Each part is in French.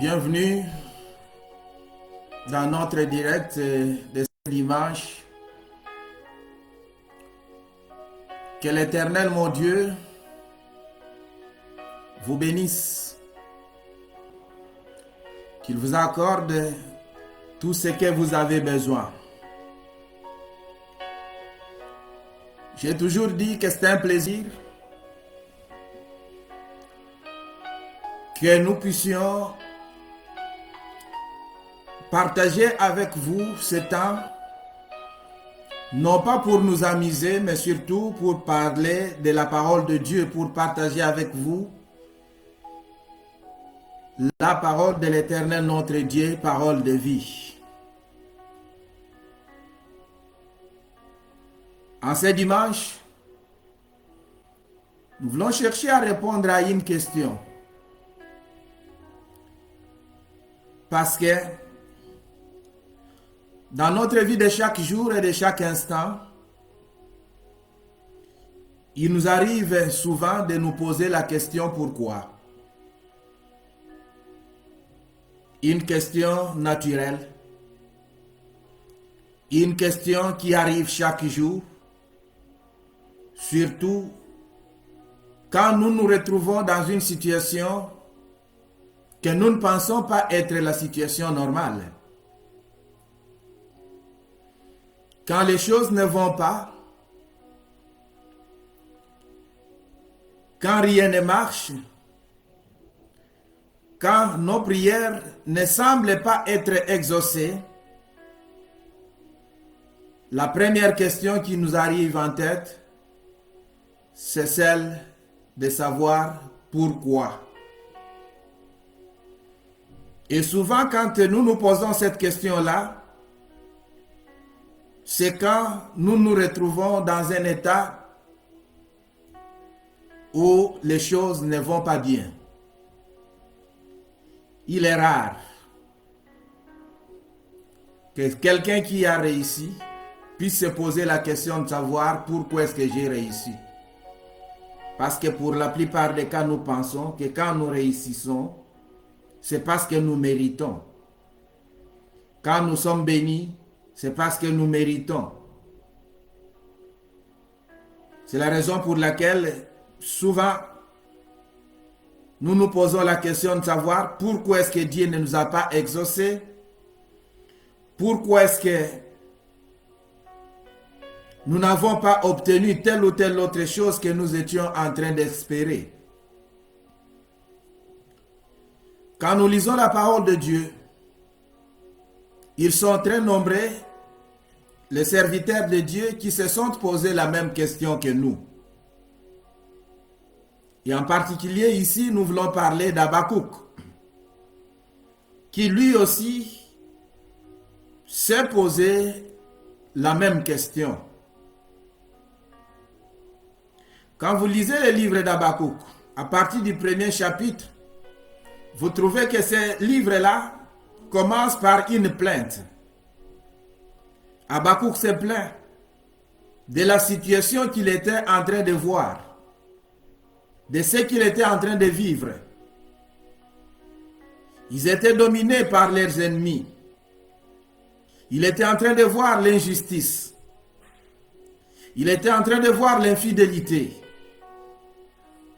Bienvenue dans notre direct de ce dimanche. Que l'Éternel, mon Dieu, vous bénisse. Qu'il vous accorde tout ce que vous avez besoin. J'ai toujours dit que c'est un plaisir que nous puissions partager avec vous ce temps, non pas pour nous amuser, mais surtout pour parler de la parole de Dieu, pour partager avec vous la parole de l'Éternel notre Dieu, parole de vie. En ce dimanche, nous voulons chercher à répondre à une question. Parce que dans notre vie de chaque jour et de chaque instant, il nous arrive souvent de nous poser la question pourquoi. Une question naturelle, une question qui arrive chaque jour, surtout quand nous nous retrouvons dans une situation que nous ne pensons pas être la situation normale. Quand les choses ne vont pas, quand rien ne marche, quand nos prières ne semblent pas être exaucées, la première question qui nous arrive en tête, c'est celle de savoir pourquoi. Et souvent, quand nous nous posons cette question-là, c'est quand nous nous retrouvons dans un état où les choses ne vont pas bien. Il est rare que quelqu'un qui a réussi puisse se poser la question de savoir pourquoi est-ce que j'ai réussi. Parce que pour la plupart des cas, nous pensons que quand nous réussissons, c'est parce que nous méritons. Quand nous sommes bénis, c'est parce que nous méritons. C'est la raison pour laquelle, souvent, nous nous posons la question de savoir pourquoi est-ce que Dieu ne nous a pas exaucés. Pourquoi est-ce que nous n'avons pas obtenu telle ou telle autre chose que nous étions en train d'espérer. Quand nous lisons la parole de Dieu, ils sont très nombreux, les serviteurs de Dieu, qui se sont posés la même question que nous. Et en particulier ici, nous voulons parler d'Habakkuk, qui lui aussi s'est posé la même question. Quand vous lisez le livre d'Habakkuk, à partir du premier chapitre, vous trouvez que ce livre-là commence par une plainte. Habakkuk se plaint de la situation qu'il était en train de voir, de ce qu'il était en train de vivre. Ils étaient dominés par leurs ennemis. Il était en train de voir l'injustice. Il était en train de voir l'infidélité.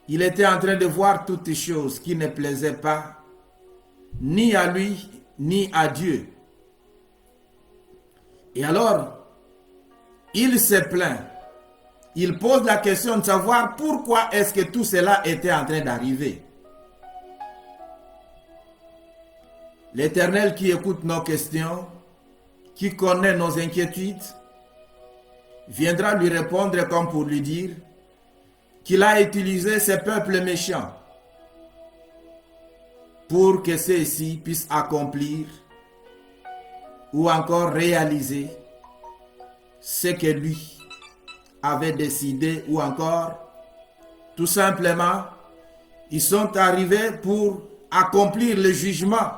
Il était en train de voir toutes les choses qui ne plaisaient pas ni à lui, ni à Dieu. Et alors, il se plaint. Il pose la question de savoir pourquoi est-ce que tout cela était en train d'arriver. L'Éternel qui écoute nos questions, qui connaît nos inquiétudes, viendra lui répondre comme pour lui dire qu'il a utilisé ces peuples méchants pour que ceux-ci puissent accomplir ou encore réaliser ce que lui avait décidé, ou encore tout simplement ils sont arrivés pour accomplir le jugement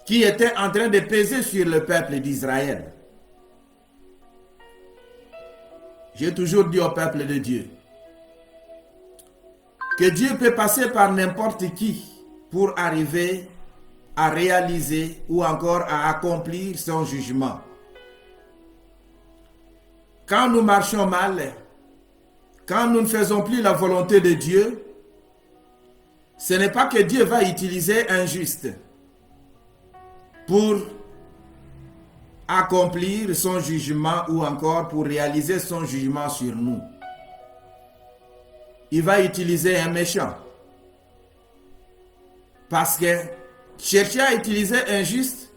qui était en train de peser sur le peuple d'Israël. J'ai toujours dit au peuple de Dieu que Dieu peut passer par n'importe qui pour arriver à réaliser ou encore à accomplir son jugement. Quand nous marchons mal, quand nous ne faisons plus la volonté de Dieu, ce n'est pas que Dieu va utiliser un juste pour accomplir son jugement ou encore pour réaliser son jugement sur nous. Il va utiliser un méchant. Parce que chercher à utiliser un juste,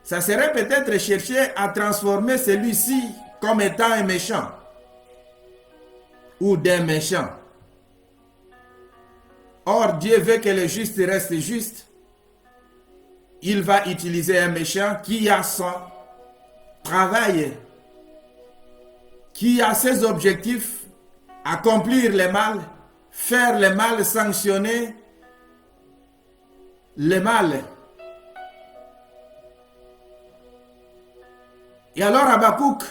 ça serait peut-être chercher à transformer celui-ci comme étant un méchant ou d'un méchant. Or, Dieu veut que le juste reste juste. Il va utiliser un méchant qui a son travail, qui a ses objectifs, accomplir le mal, faire le mal, sanctionner le mal. Et alors Habakkuk,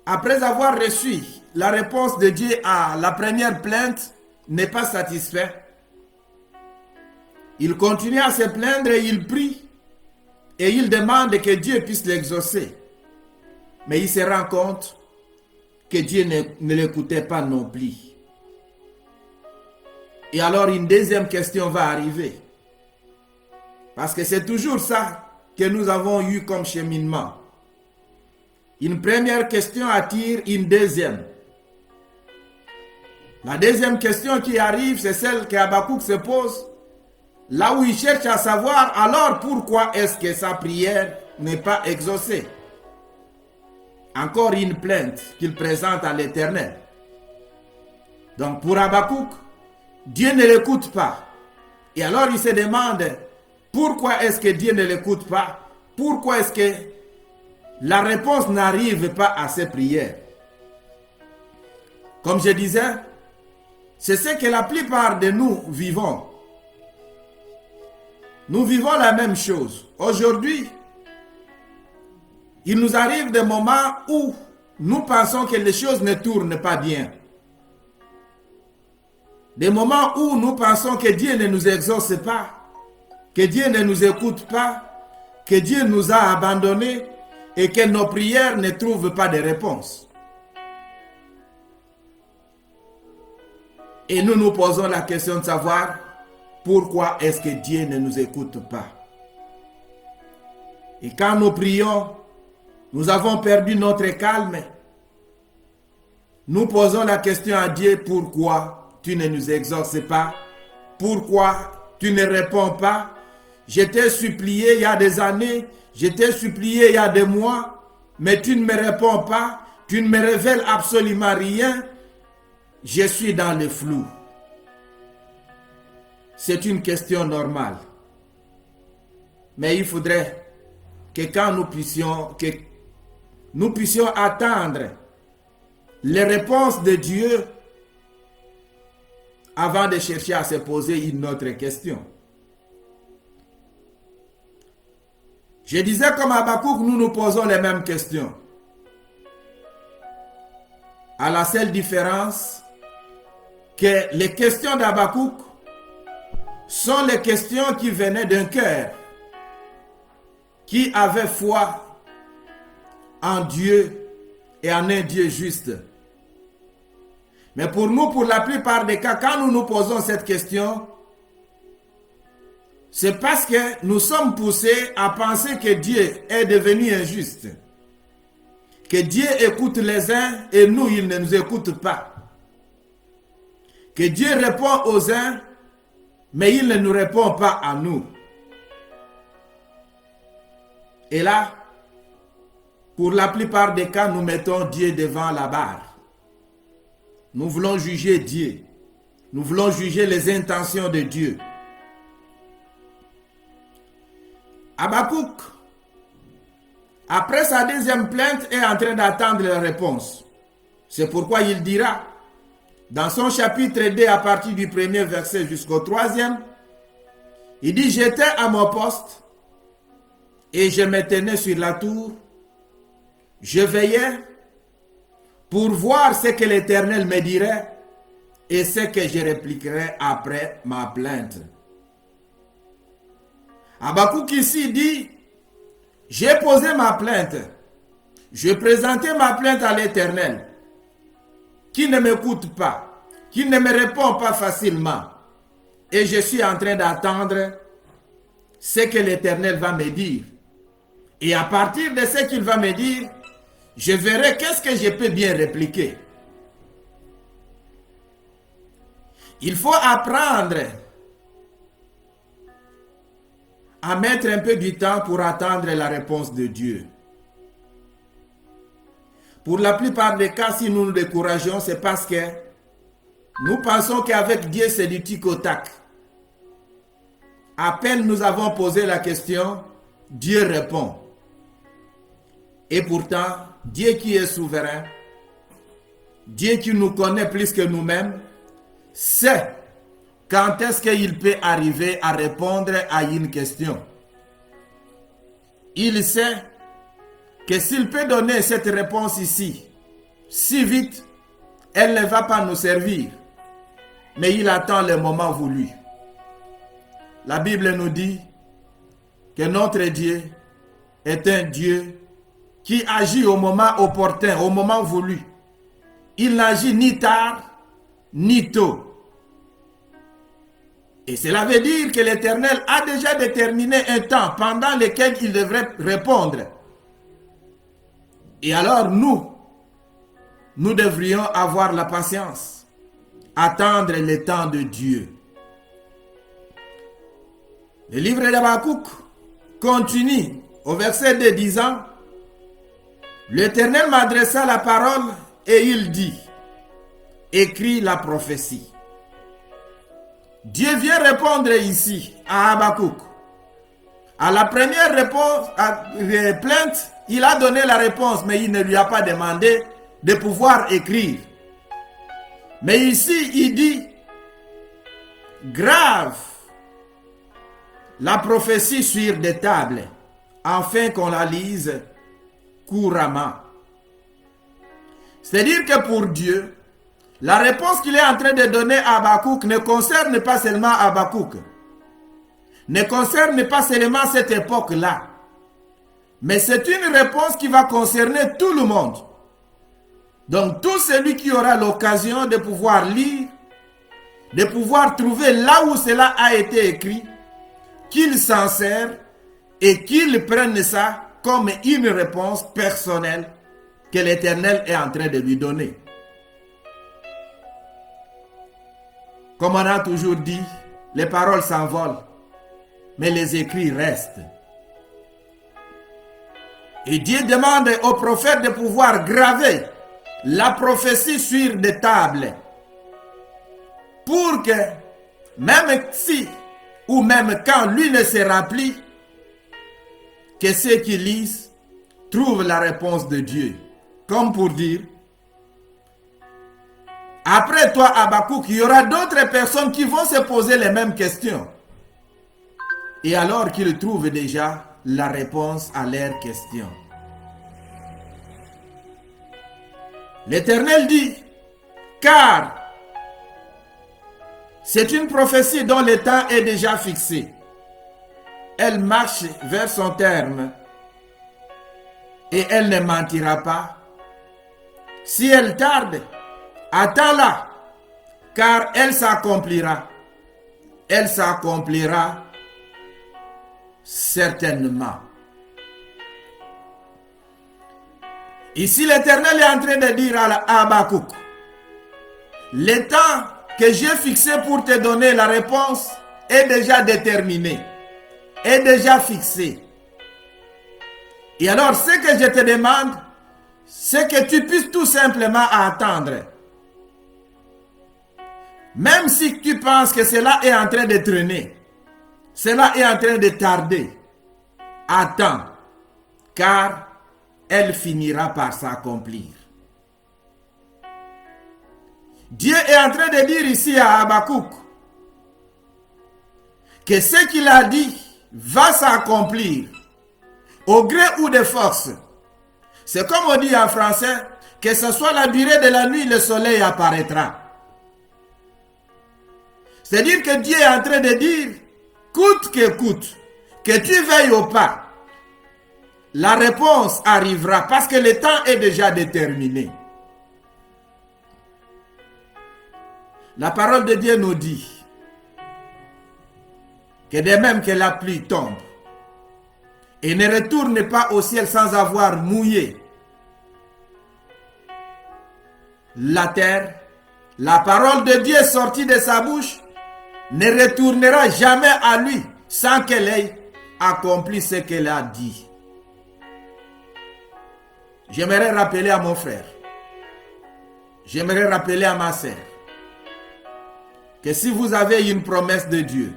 après avoir reçu la réponse de Dieu à la première plainte, n'est pas satisfait. Il continue à se plaindre et il prie. Et il demande que Dieu puisse l'exaucer. Mais il se rend compte que Dieu ne l'écoutait pas non plus. Et alors une deuxième question va arriver. Parce que c'est toujours ça que nous avons eu comme cheminement. Une première question attire une deuxième. La deuxième question qui arrive, c'est celle qu'Habakkuk se pose. Là où il cherche à savoir, alors pourquoi est-ce que sa prière n'est pas exaucée? Encore une plainte qu'il présente à l'Éternel. Donc pour Habakkuk, Dieu ne l'écoute pas. Et alors il se demande, pourquoi est-ce que Dieu ne l'écoute pas? Pourquoi est-ce que la réponse n'arrive pas à ses prières? Comme je disais, c'est ce que la plupart de nous vivons. Nous vivons la même chose. Aujourd'hui, il nous arrive des moments où nous pensons que les choses ne tournent pas bien. Des moments où nous pensons que Dieu ne nous exauce pas, que Dieu ne nous écoute pas, que Dieu nous a abandonnés et que nos prières ne trouvent pas de réponse. Et nous nous posons la question de savoir pourquoi est-ce que Dieu ne nous écoute pas. Et quand nous prions, nous avons perdu notre calme. Nous posons la question à Dieu, pourquoi tu ne nous exauces pas? Pourquoi tu ne réponds pas? Je t'ai supplié il y a des années, je t'ai supplié il y a des mois, mais tu ne me réponds pas, tu ne me révèles absolument rien. Je suis dans le flou. C'est une question normale. Mais il faudrait que quand nous puissions attendre les réponses de Dieu avant de chercher à se poser une autre question. Je disais comme Habakkuk, nous nous posons les mêmes questions. À la seule différence que les questions d'Habakkuk sont les questions qui venaient d'un cœur qui avait foi en Dieu et en un Dieu juste. Mais pour nous, pour la plupart des cas, quand nous nous posons cette question, c'est parce que nous sommes poussés à penser que Dieu est devenu injuste. Que Dieu écoute les uns et nous, il ne nous écoute pas. Que Dieu répond aux uns, mais il ne nous répond pas à nous. Et là, pour la plupart des cas, nous mettons Dieu devant la barre. Nous voulons juger Dieu. Nous voulons juger les intentions de Dieu. Habakkuk, après sa deuxième plainte, est en train d'attendre la réponse. C'est pourquoi il dira, dans son chapitre 2, à partir du premier verset jusqu'au 3e, il dit, j'étais à mon poste et je me tenais sur la tour. Je veillais pour voir ce que l'Éternel me dirait et ce que je répliquerais après ma plainte. Habakkuk ici dit, j'ai posé ma plainte, je présentais ma plainte à l'Éternel, qui ne m'écoute pas, qui ne me répond pas facilement. Et je suis en train d'attendre ce que l'Éternel va me dire. Et à partir de ce qu'il va me dire, je verrai qu'est-ce que je peux bien répliquer. Il faut apprendre à mettre un peu du temps pour attendre la réponse de Dieu. Pour la plupart des cas, si nous nous décourageons, c'est parce que nous pensons qu'avec Dieu, c'est du tic au tac. À peine nous avons posé la question, Dieu répond. Et pourtant, Dieu qui est souverain, Dieu qui nous connaît plus que nous-mêmes, sait quand est-ce qu'il peut arriver à répondre à une question. Il sait que s'il peut donner cette réponse ici, si vite, elle ne va pas nous servir. Mais il attend le moment voulu. La Bible nous dit que notre Dieu est un Dieu qui agit au moment opportun, au moment voulu. Il n'agit ni tard, ni tôt. Et cela veut dire que l'Éternel a déjà déterminé un temps pendant lequel il devrait répondre. Et alors nous devrions avoir la patience, attendre le temps de Dieu. Le livre d'Habakkuk continue au verset 2 disant, l'Éternel m'adressa la parole et il dit, écris la prophétie. Dieu vient répondre ici à Habakkuk. À la première plainte, il a donné la réponse, mais il ne lui a pas demandé de pouvoir écrire. Mais ici, il dit, grave la prophétie sur des tables, afin qu'on la lise couramment. C'est-à-dire que pour Dieu, la réponse qu'il est en train de donner à Habakkuk ne concerne pas seulement Habakkuk, ne concerne pas seulement cette époque-là, mais c'est une réponse qui va concerner tout le monde. Donc tout celui qui aura l'occasion de pouvoir lire, de pouvoir trouver là où cela a été écrit, qu'il s'en sert et qu'il prenne ça comme une réponse personnelle que l'Éternel est en train de lui donner. Comme on a toujours dit, les paroles s'envolent, mais les écrits restent. Et Dieu demande au prophète de pouvoir graver la prophétie sur des tables, pour que, même si, ou même quand lui ne sera plus, que ceux qui lisent trouvent la réponse de Dieu. Comme pour dire, après toi, Habakkuk, il y aura d'autres personnes qui vont se poser les mêmes questions. Et alors qu'ils trouvent déjà la réponse à leurs questions. L'Éternel dit, car c'est une prophétie dont le temps est déjà fixé. Elle marche vers son terme et elle ne mentira pas. Si elle tarde, attends-la, car elle s'accomplira. Elle s'accomplira certainement. Ici, l'Éternel est en train de dire à Habakkuk, le temps que j'ai fixé pour te donner la réponse est déjà déterminé, est déjà fixé. Et alors, ce que je te demande, c'est que tu puisses tout simplement attendre. Même si tu penses que cela est en train de traîner, cela est en train de tarder, attends, car elle finira par s'accomplir. Dieu est en train de dire ici à Habakkuk que ce qu'il a dit va s'accomplir au gré ou de force. C'est comme on dit en français, que ce soit la durée de la nuit, le soleil apparaîtra. C'est-à-dire que Dieu est en train de dire, coûte que coûte, que tu veilles ou pas, la réponse arrivera parce que le temps est déjà déterminé. La parole de Dieu nous dit que de même que la pluie tombe et ne retourne pas au ciel sans avoir mouillé la terre, la parole de Dieu sortie de sa bouche ne retournera jamais à lui sans qu'elle ait accompli ce qu'elle a dit. J'aimerais rappeler à mon frère, j'aimerais rappeler à ma sœur, que si vous avez une promesse de Dieu,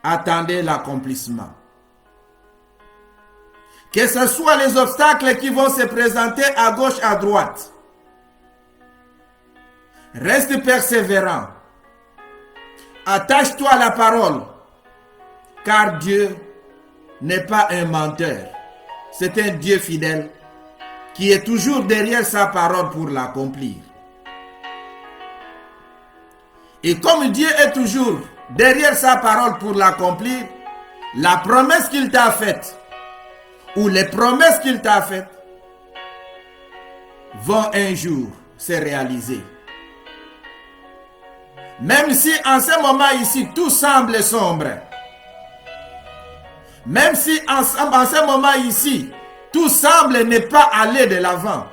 attendez l'accomplissement. Que ce soit les obstacles qui vont se présenter à gauche, à droite, reste persévérant. Attache-toi à la parole, car Dieu n'est pas un menteur. C'est un Dieu fidèle qui est toujours derrière sa parole pour l'accomplir. Et comme Dieu est toujours derrière sa parole pour l'accomplir, la promesse qu'il t'a faite, ou les promesses qu'il t'a faites, vont un jour se réaliser. Même si en ce moment ici, tout semble sombre, même si en ce moment ici, tout semble ne pas aller de l'avant,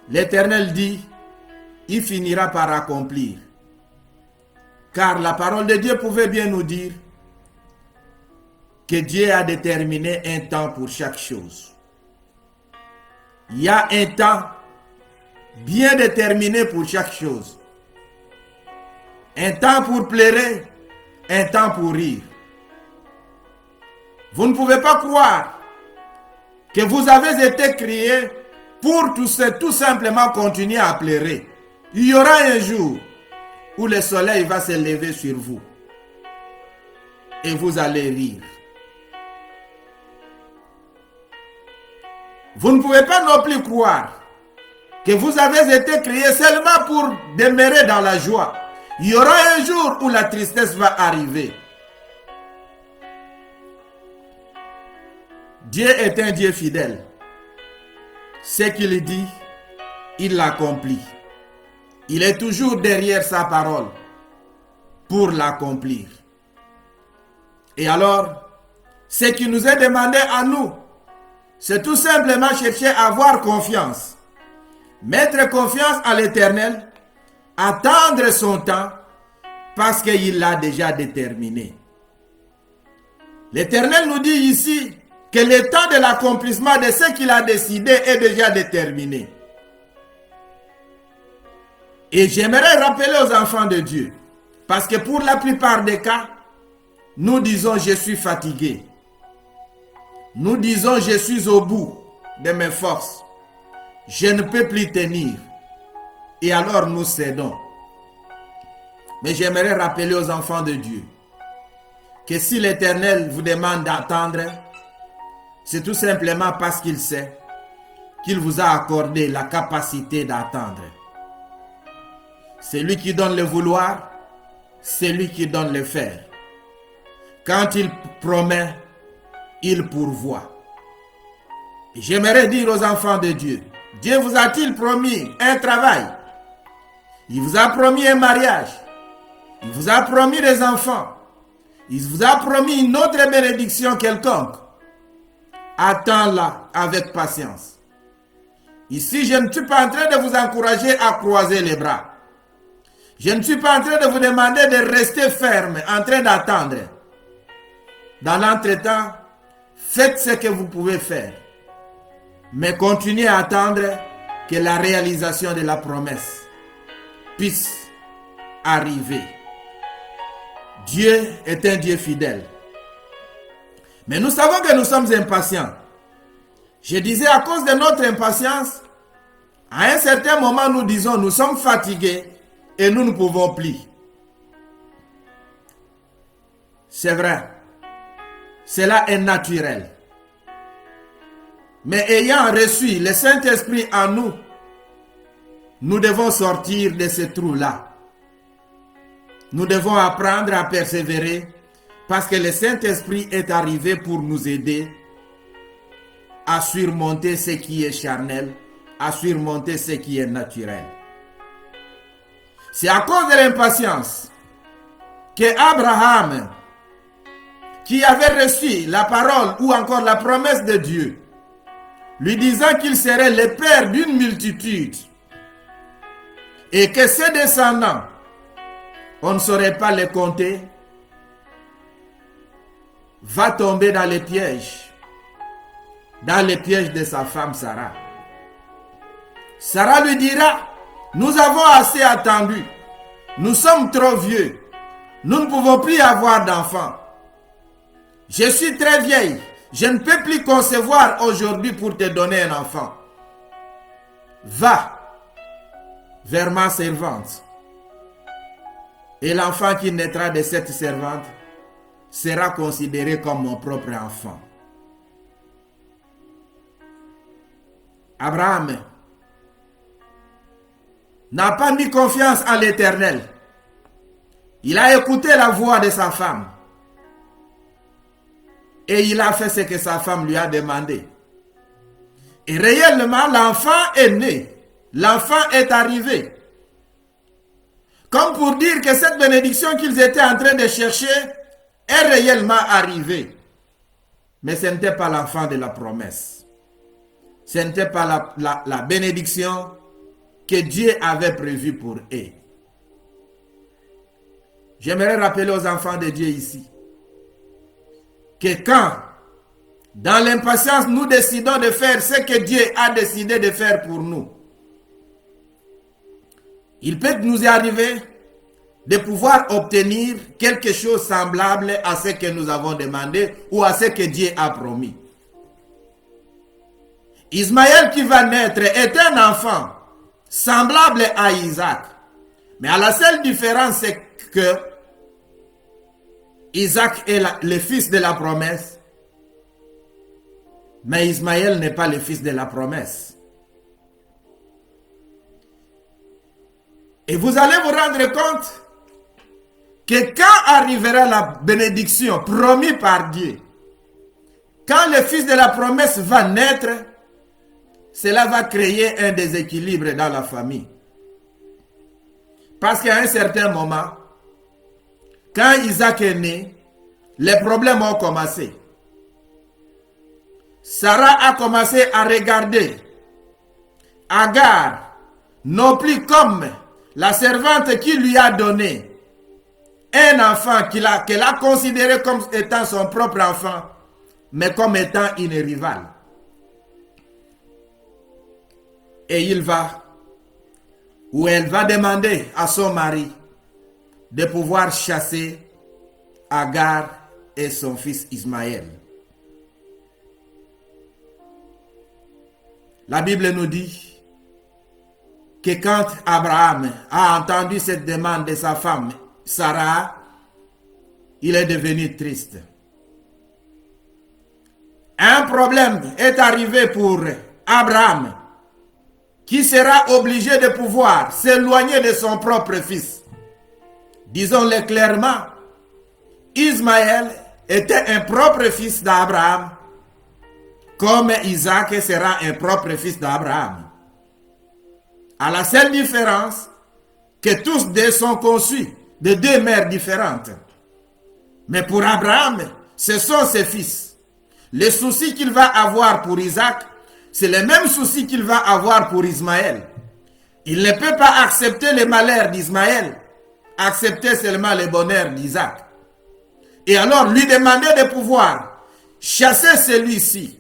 l'Éternel dit, il finira par accomplir. Car la parole de Dieu pouvait bien nous dire que Dieu a déterminé un temps pour chaque chose. Il y a un temps bien déterminé pour chaque chose. Un temps pour pleurer, un temps pour rire. Vous ne pouvez pas croire que vous avez été créés pour tout simplement continuer à pleurer. Il y aura un jour où le soleil va se lever sur vous et vous allez rire. Vous ne pouvez pas non plus croire que vous avez été créés seulement pour demeurer dans la joie. Il y aura un jour où la tristesse va arriver. Dieu est un Dieu fidèle. Ce qu'il dit, il l'accomplit. Il est toujours derrière sa parole pour l'accomplir. Et alors, ce qui nous est demandé à nous, c'est tout simplement chercher à avoir confiance. Mettre confiance à l'Éternel, attendre son temps, parce qu'il l'a déjà déterminé. L'Éternel nous dit ici que le temps de l'accomplissement de ce qu'il a décidé est déjà déterminé. Et j'aimerais rappeler aux enfants de Dieu, parce que pour la plupart des cas, nous disons je suis fatigué. Nous disons je suis au bout de mes forces. Je ne peux plus tenir. Et alors nous cédons. Mais j'aimerais rappeler aux enfants de Dieu que si l'Éternel vous demande d'attendre, c'est tout simplement parce qu'il sait qu'il vous a accordé la capacité d'attendre. C'est lui qui donne le vouloir, c'est lui qui donne le faire. Quand il promet, il pourvoit. Et j'aimerais dire aux enfants de Dieu, Dieu vous a-t-il promis un travail? Il vous a promis un mariage. Il vous a promis des enfants. Il vous a promis une autre bénédiction quelconque. Attends-la avec patience. Ici, je ne suis pas en train de vous encourager à croiser les bras. Je ne suis pas en train de vous demander de rester ferme, en train d'attendre. Dans l'entretemps, faites ce que vous pouvez faire. Mais continuez à attendre que la réalisation de la promesse puisse arriver. Dieu est un Dieu fidèle. Mais nous savons que nous sommes impatients. Je disais à cause de notre impatience, à un certain moment nous disons nous sommes fatigués et nous ne pouvons plus. C'est vrai. Cela est naturel. Mais ayant reçu le Saint-Esprit en nous, nous devons sortir de ce trou-là. Nous devons apprendre à persévérer Parce que le Saint-Esprit est arrivé pour nous aider à surmonter ce qui est charnel, à surmonter ce qui est naturel. C'est à cause de l'impatience que Abraham, qui avait reçu la parole ou encore la promesse de Dieu, lui disant qu'il serait le père d'une multitude et que ses descendants, on ne saurait pas les compter, va tomber dans les pièges de sa femme Sarah. Sarah lui dira, nous avons assez attendu, nous sommes trop vieux, nous ne pouvons plus avoir d'enfants. Je suis très vieille, je ne peux plus concevoir aujourd'hui pour te donner un enfant. Va vers ma servante. Et l'enfant qui naîtra de cette servante sera considéré comme mon propre enfant. Abraham n'a pas mis confiance en l'Éternel. Il a écouté la voix de sa femme. Et il a fait ce que sa femme lui a demandé. Et réellement, l'enfant est né. L'enfant est arrivé. Comme pour dire que cette bénédiction qu'ils étaient en train de chercher est réellement arrivée. Mais ce n'était pas l'enfant de la promesse. Ce n'était pas la bénédiction que Dieu avait prévue pour eux. J'aimerais rappeler aux enfants de Dieu ici que quand, dans l'impatience, nous décidons de faire ce que Dieu a décidé de faire pour nous, il peut nous arriver de pouvoir obtenir quelque chose semblable à ce que nous avons demandé ou à ce que Dieu a promis. Ismaël qui va naître est un enfant semblable à Isaac. Mais à la seule différence, c'est que Isaac est le fils de la promesse, mais Ismaël n'est pas le fils de la promesse. Et vous allez vous rendre compte que quand arrivera la bénédiction promise par Dieu, quand le fils de la promesse va naître, cela va créer un déséquilibre dans la famille. Parce qu'à un certain moment, quand Isaac est né, les problèmes ont commencé. Sarah a commencé à regarder Agar, non plus comme la servante qui lui a donné un enfant qu'elle a considéré comme étant son propre enfant, mais comme étant une rivale. Et elle va demander à son mari de pouvoir chasser Agar et son fils Ismaël. La Bible nous dit que quand Abraham a entendu cette demande de sa femme Sarah, il est devenu triste. Un problème est arrivé pour Abraham, qui sera obligé de pouvoir s'éloigner de son propre fils. Disons-le clairement, Ismaël était un propre fils d'Abraham, comme Isaac sera un propre fils d'Abraham. À la seule différence que tous deux sont conçus de deux mères différentes. Mais pour Abraham, ce sont ses fils. Les soucis qu'il va avoir pour Isaac, c'est le même souci qu'il va avoir pour Ismaël. Il ne peut pas accepter le malheur d'Ismaël, accepter seulement le bonheur d'Isaac. Et alors lui demander de pouvoir chasser celui-ci,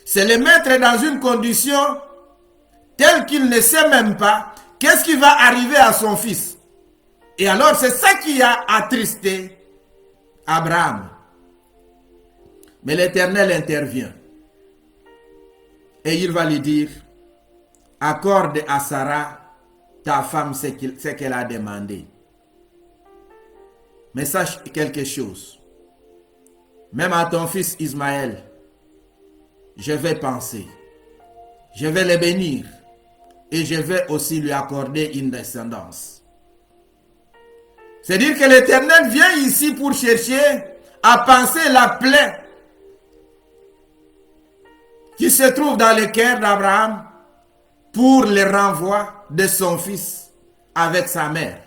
c'est le mettre dans une condition telle qu'il ne sait même pas qu'est-ce qui va arriver à son fils. Et alors c'est ça qui a attristé Abraham. Mais l'Éternel intervient. Et il va lui dire, accorde à Sarah, ta femme, ce qu'elle a demandé. Mais sache quelque chose. Même à ton fils Ismaël, je vais penser. Je vais le bénir. Et je vais aussi lui accorder une descendance. C'est-à-dire que l'Éternel vient ici pour chercher a pensé la plaie qui se trouve dans le cœur d'Abraham pour le renvoi de son fils avec sa mère.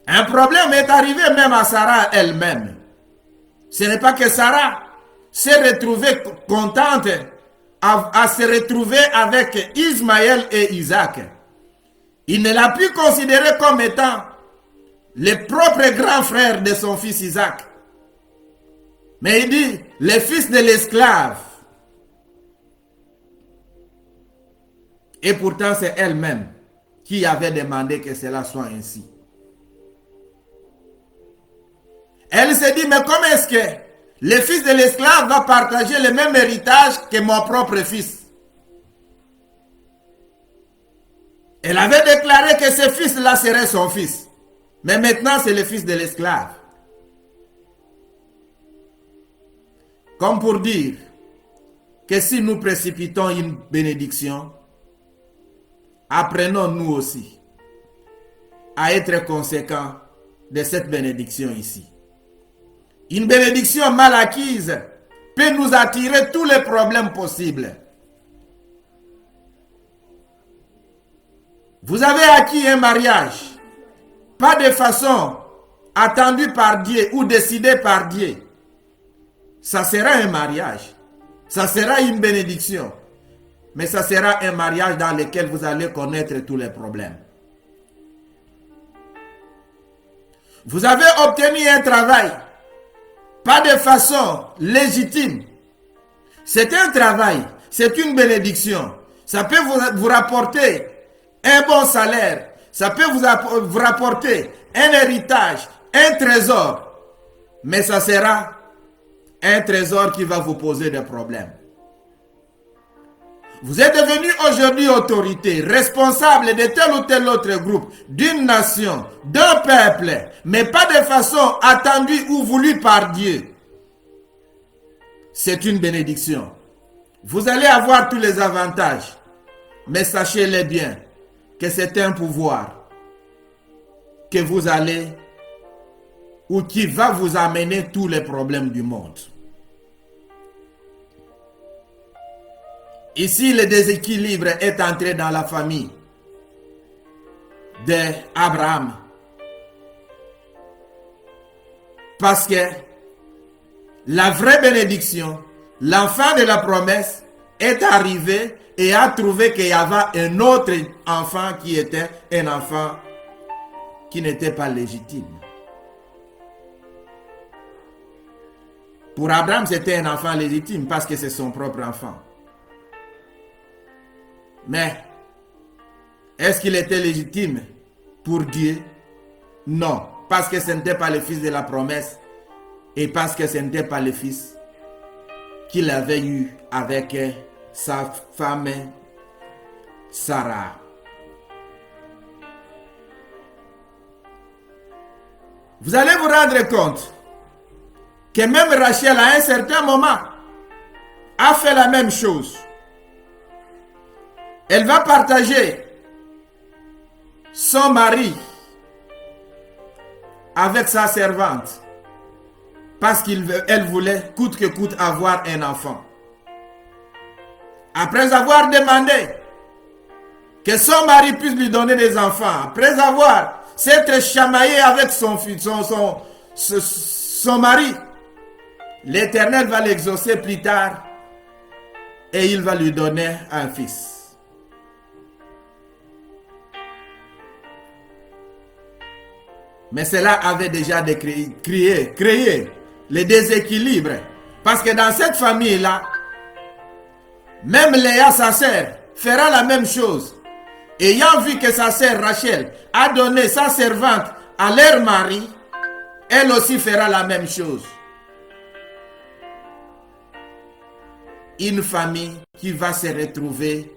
Un problème est arrivé même à Sarah elle-même. Ce n'est pas que Sarah s'est retrouvée contente à se retrouver avec Ismaël et Isaac. Il ne l'a plus considéré comme étant le propre grand frère de son fils Isaac. Mais il dit, le fils de l'esclave. Et pourtant, c'est elle-même qui avait demandé que cela soit ainsi. Elle s'est dit, mais comment est-ce que le fils de l'esclave va partager le même héritage que mon propre fils? Elle avait déclaré que ce fils-là serait son fils. Mais maintenant, c'est le fils de l'esclave. Comme pour dire que si nous précipitons une bénédiction, apprenons nous aussi à être conséquents de cette bénédiction ici. Une bénédiction mal acquise peut nous attirer tous les problèmes possibles. Vous avez acquis un mariage, pas de façon attendue par Dieu ou décidée par Dieu. Ça sera un mariage, ça sera une bénédiction, mais ça sera un mariage dans lequel vous allez connaître tous les problèmes. Vous avez obtenu un travail, pas de façon légitime. C'est un travail, c'est une bénédiction. Ça peut vous rapporter un bon salaire, ça peut vous rapporter un héritage, un trésor, mais ça sera un trésor qui va vous poser des problèmes. Vous êtes devenu aujourd'hui autorité, responsable de tel ou tel autre groupe, d'une nation, d'un peuple, mais pas de façon attendue ou voulue par Dieu. C'est une bénédiction. Vous allez avoir tous les avantages, mais sachez-le bien que c'est un pouvoir que vous allez ou qui va vous amener tous les problèmes du monde. Ici, le déséquilibre est entré dans la famille d'Abraham. Parce que la vraie bénédiction, l'enfant de la promesse, est arrivé et a trouvé qu'il y avait un autre enfant qui était un enfant qui n'était pas légitime. Pour Abraham, c'était un enfant légitime parce que c'est son propre enfant. Mais, est-ce qu'il était légitime pour Dieu? Non, parce que ce n'était pas le fils de la promesse et parce que ce n'était pas le fils qu'il avait eu avec sa femme Sarah. Vous allez vous rendre compte que même Rachel à un certain moment a fait la même chose. Elle va partager son mari avec sa servante parce qu'elle voulait coûte que coûte avoir un enfant. Après avoir demandé que son mari puisse lui donner des enfants, après avoir s'être chamaillé avec son mari, l'Éternel va l'exaucer plus tard et il va lui donner un fils. Mais cela avait déjà créé le déséquilibre. Parce que dans cette famille-là, même Léa, sa sœur, fera la même chose. Ayant vu que sa sœur Rachel a donné sa servante à leur mari, elle aussi fera la même chose. Une famille qui va se retrouver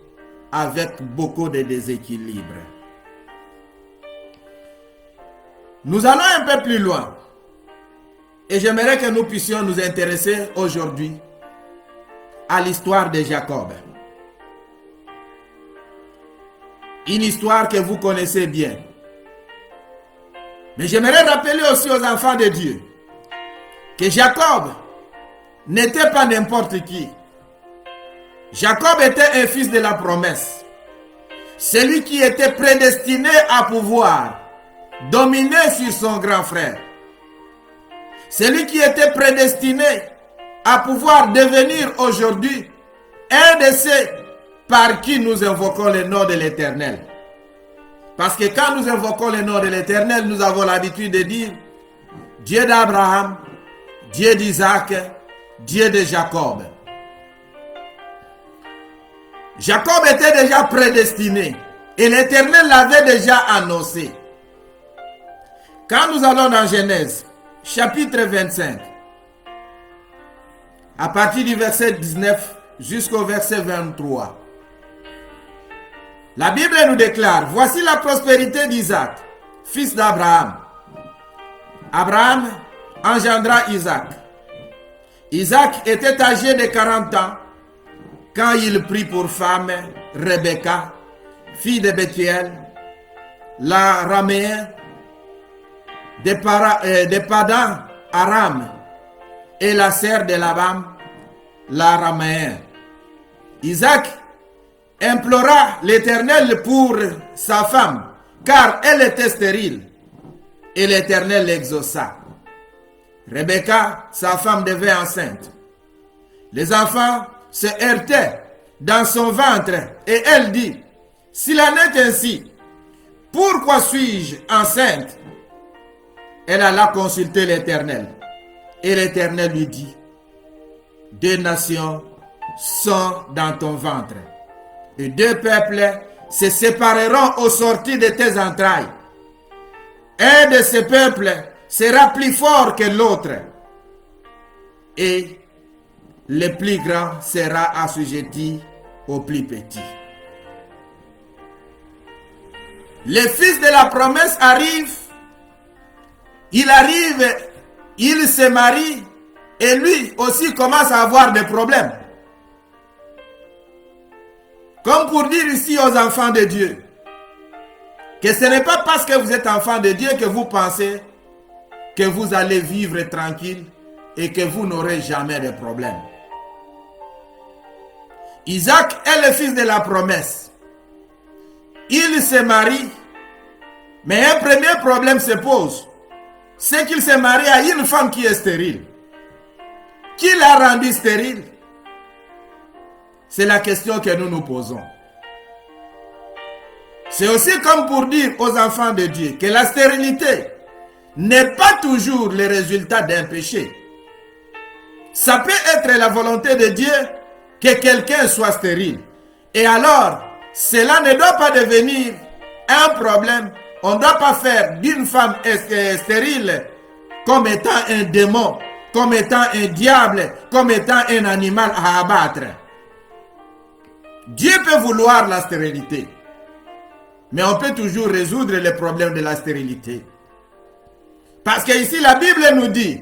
avec beaucoup de déséquilibre. Nous allons un peu plus loin. Et j'aimerais que nous puissions nous intéresser aujourd'hui à l'histoire de Jacob. Une histoire que vous connaissez bien. Mais j'aimerais rappeler aussi aux enfants de Dieu que Jacob n'était pas n'importe qui. Jacob était un fils de la promesse. Celui qui était prédestiné à pouvoir dominer sur son grand frère. Celui qui était prédestiné à pouvoir devenir aujourd'hui un de ceux par qui nous invoquons le nom de l'Éternel. Parce que quand nous invoquons le nom de l'Éternel, nous avons l'habitude de dire Dieu d'Abraham, Dieu d'Isaac, Dieu de Jacob. Jacob était déjà prédestiné et l'Éternel l'avait déjà annoncé. Quand nous allons dans Genèse, chapitre 25, à partir du verset 19 jusqu'au verset 23, la Bible nous déclare, voici la prospérité d'Isaac, fils d'Abraham. Abraham engendra Isaac. Isaac était âgé de 40 ans quand il prit pour femme Rebecca, fille de Bethuel, l'araméen de Padan Aram, et la sœur de Laban, l'araméen. Isaac implora l'Éternel pour sa femme, car elle était stérile, et l'Éternel l'exauça. Rebecca, sa femme, devait enceinte. Les enfants se heurtaient dans son ventre, et elle dit, s'il en est ainsi, pourquoi suis-je enceinte? Elle alla consulter l'Éternel, et l'Éternel lui dit, deux nations sont dans ton ventre, et deux peuples se sépareront au sortir de tes entrailles. Un de ces peuples sera plus fort que l'autre, et le plus grand sera assujetti au plus petit. Le fils de la promesse arrive, il se marie, et lui aussi commence à avoir des problèmes. Comme pour dire ici aux enfants de Dieu, que ce n'est pas parce que vous êtes enfant de Dieu que vous pensez que vous allez vivre tranquille et que vous n'aurez jamais de problème. Isaac est le fils de la promesse. Il se marie, mais un premier problème se pose. C'est qu'il se marie à une femme qui est stérile. Qui l'a rendu stérile? C'est la question que nous nous posons. C'est aussi comme pour dire aux enfants de Dieu que la stérilité n'est pas toujours le résultat d'un péché. Ça peut être la volonté de Dieu que quelqu'un soit stérile. Et alors, cela ne doit pas devenir un problème. On ne doit pas faire d'une femme stérile comme étant un démon, comme étant un diable, comme étant un animal à abattre. Dieu peut vouloir la stérilité, mais on peut toujours résoudre les problèmes de la stérilité. Parce que ici la Bible nous dit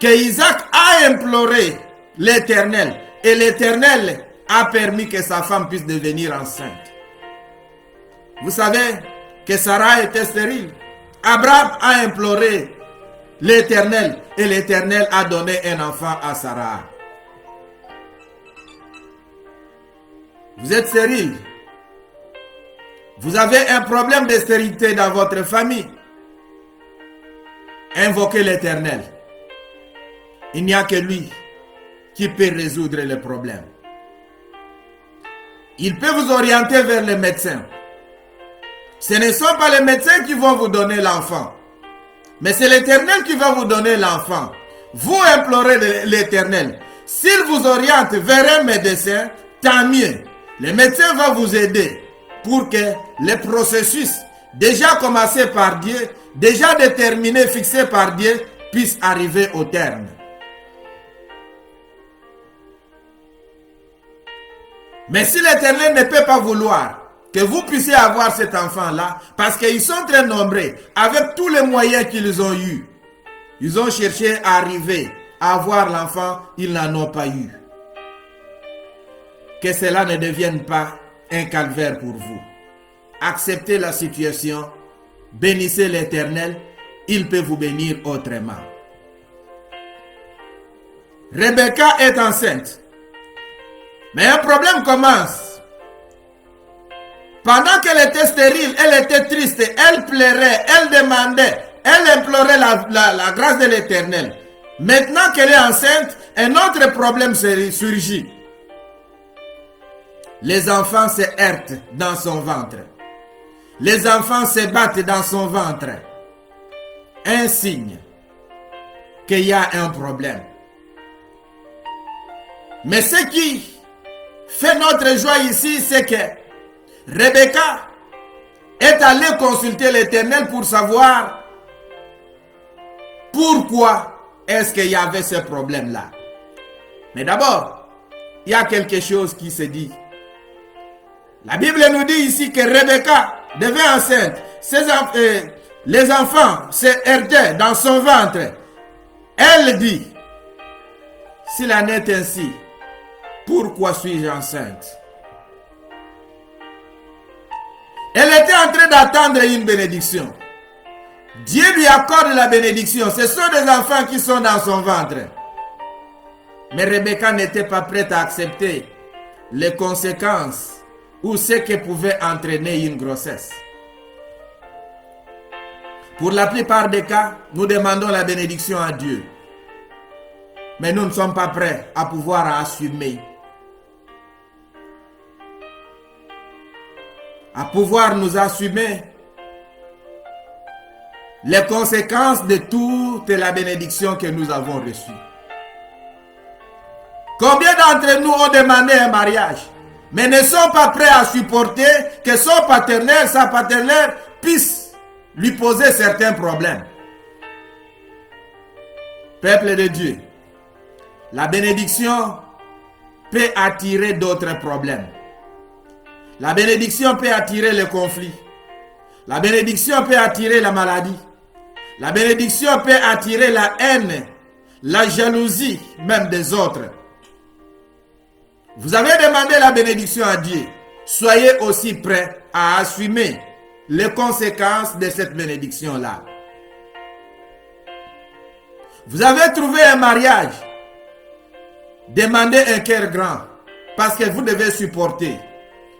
que Isaac a imploré l'Éternel et l'Éternel a permis que sa femme puisse devenir enceinte. Vous savez que Sarah était stérile. Abraham a imploré l'Éternel et l'Éternel a donné un enfant à Sarah. Vous êtes stérile. Vous avez un problème de stérilité dans votre famille. Invoquez l'Éternel. Il n'y a que lui qui peut résoudre le problème. Il peut vous orienter vers les médecins. Ce ne sont pas les médecins qui vont vous donner l'enfant, mais c'est l'Éternel qui va vous donner l'enfant. Vous implorez l'Éternel. S'il vous oriente vers un médecin, tant mieux. Le médecin va vous aider pour que le processus déjà commencé par Dieu, déjà déterminé, fixé par Dieu, puisse arriver au terme. Mais si l'Éternel ne peut pas vouloir que vous puissiez avoir cet enfant-là, parce qu'ils sont très nombreux, avec tous les moyens qu'ils ont eus, ils ont cherché à arriver à avoir l'enfant, ils n'en ont pas eu. Que cela ne devienne pas un calvaire pour vous. Acceptez la situation bénissez l'Éternel, il peut vous bénir autrement. Rebecca est enceinte. Mais un problème commence. Pendant qu'elle était stérile, elle était triste, elle pleurait, elle demandait, elle implorait la grâce de l'Éternel. Maintenant qu'elle est enceinte, un autre problème surgit. Les enfants se heurtent dans son ventre. Les enfants se battent dans son ventre. Un signe qu'il y a un problème. Mais ce qui fait notre joie ici, c'est que Rebecca est allée consulter l'Éternel pour savoir pourquoi est-ce qu'il y avait ce problème-là. Mais d'abord, il y a quelque chose qui se dit. La Bible nous dit ici que Rebecca devint enceinte. Les enfants se heurtaient dans son ventre. Elle dit, s'il en est ainsi, pourquoi suis-je enceinte? Elle était en train d'attendre une bénédiction. Dieu lui accorde la bénédiction. Ce sont des enfants qui sont dans son ventre. Mais Rebecca n'était pas prête à accepter les conséquences ou ce que pouvait entraîner une grossesse. Pour la plupart des cas, nous demandons la bénédiction à Dieu. Mais nous ne sommes pas prêts à pouvoir assumer. À pouvoir nous assumer les conséquences de toute la bénédiction que nous avons reçue. Combien d'entre nous ont demandé un mariage, mais ne sont pas prêts à supporter que son partenaire, sa partenaire puisse lui poser certains problèmes. Peuple de Dieu, la bénédiction peut attirer d'autres problèmes. La bénédiction peut attirer le conflit. La bénédiction peut attirer la maladie. La bénédiction peut attirer la haine, la jalousie même des autres. Vous avez demandé la bénédiction à Dieu. Soyez aussi prêts à assumer les conséquences de cette bénédiction-là. Vous avez trouvé un mariage. Demandez un cœur grand parce que vous devez supporter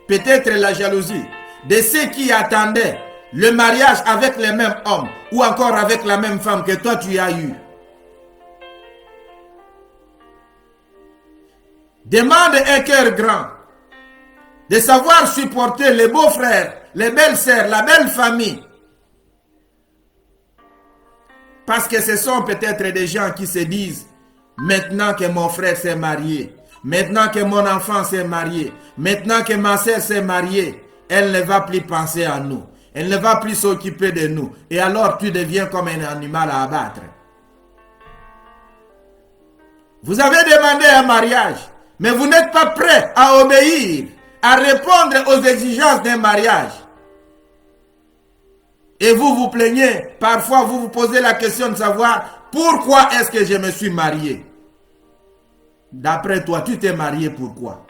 peut-être la jalousie de ceux qui attendaient le mariage avec le même homme ou encore avec la même femme que toi tu as eu. Demande un cœur grand de savoir supporter les beaux frères, les belles sœurs, la belle famille. Parce que ce sont peut-être des gens qui se disent, maintenant que mon frère s'est marié, maintenant que mon enfant s'est marié, maintenant que ma sœur s'est mariée, elle ne va plus penser à nous. Elle ne va plus s'occuper de nous. Et alors tu deviens comme un animal à abattre. Vous avez demandé un mariage, mais vous n'êtes pas prêt à obéir, à répondre aux exigences d'un mariage. Et vous vous plaignez, parfois vous vous posez la question de savoir pourquoi est-ce que je me suis marié. D'après toi, tu t'es marié pourquoi?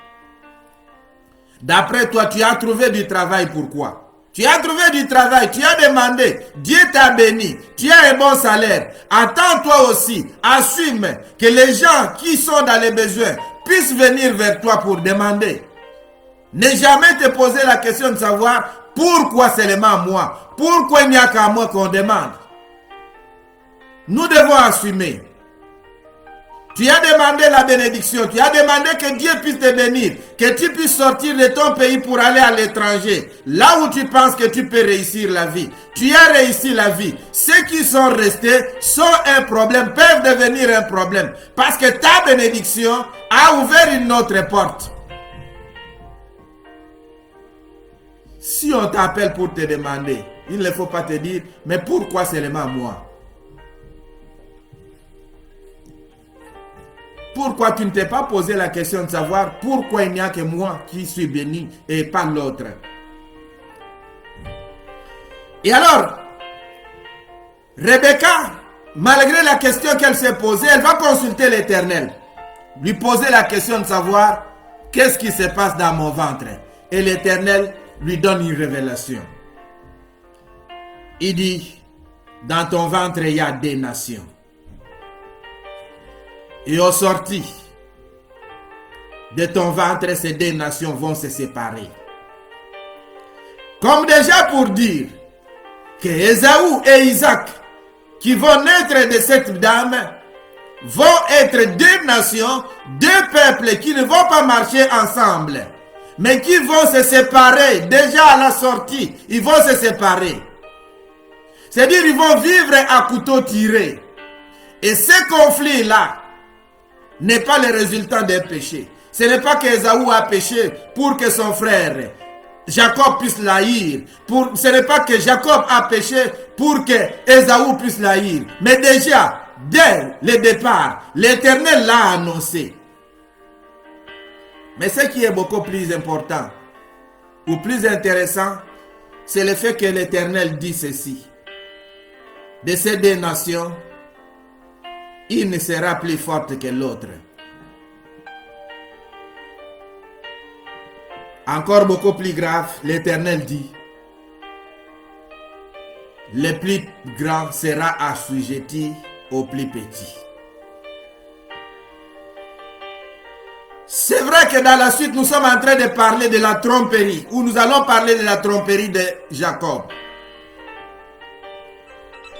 D'après toi, tu as trouvé du travail pourquoi? Tu as trouvé du travail, tu as demandé, Dieu t'a béni, tu as un bon salaire. Attends-toi aussi, assume que les gens qui sont dans les besoins puissent venir vers toi pour demander. Ne jamais te poser la question de savoir pourquoi seulement moi, pourquoi il n'y a qu'à moi qu'on demande. Nous devons assumer. Tu as demandé la bénédiction, tu as demandé que Dieu puisse te bénir, que tu puisses sortir de ton pays pour aller à l'étranger, là où tu penses que tu peux réussir la vie. Tu as réussi la vie. Ceux qui sont restés sont un problème, peuvent devenir un problème, parce que ta bénédiction a ouvert une autre porte. Si on t'appelle pour te demander, il ne faut pas te dire, mais pourquoi seulement moi? Pourquoi tu ne t'es pas posé la question de savoir pourquoi il n'y a que moi qui suis béni et pas l'autre? Et alors, Rebecca, malgré la question qu'elle s'est posée, elle va consulter l'Éternel. Lui poser la question de savoir qu'est-ce qui se passe dans mon ventre. Et l'Éternel lui donne une révélation. Il dit, dans ton ventre, il y a des nations. Et au sorti de ton ventre, ces deux nations vont se séparer. Comme déjà pour dire que Ésaü et Isaac, qui vont naître de cette dame, vont être deux nations, deux peuples qui ne vont pas marcher ensemble, mais qui vont se séparer. Déjà à la sortie, ils vont se séparer. C'est-à-dire ils vont vivre à couteau tiré. Et ce conflit-là n'est pas le résultat d'un péché. Ce n'est pas qu'Ésaü a péché pour que son frère Jacob puisse l'haïr. Ce n'est pas que Jacob a péché pour que Ésaü puisse l'haïr. Mais déjà, dès le départ, l'Éternel l'a annoncé. Mais ce qui est beaucoup plus important ou plus intéressant, c'est le fait que l'Éternel dit ceci. De ces deux nations, il ne sera plus forte que l'autre. Encore beaucoup plus grave, l'Éternel dit, le plus grand sera assujetti au plus petit. C'est vrai que dans la suite, nous sommes en train de parler de la tromperie, ou nous allons parler de la tromperie de Jacob.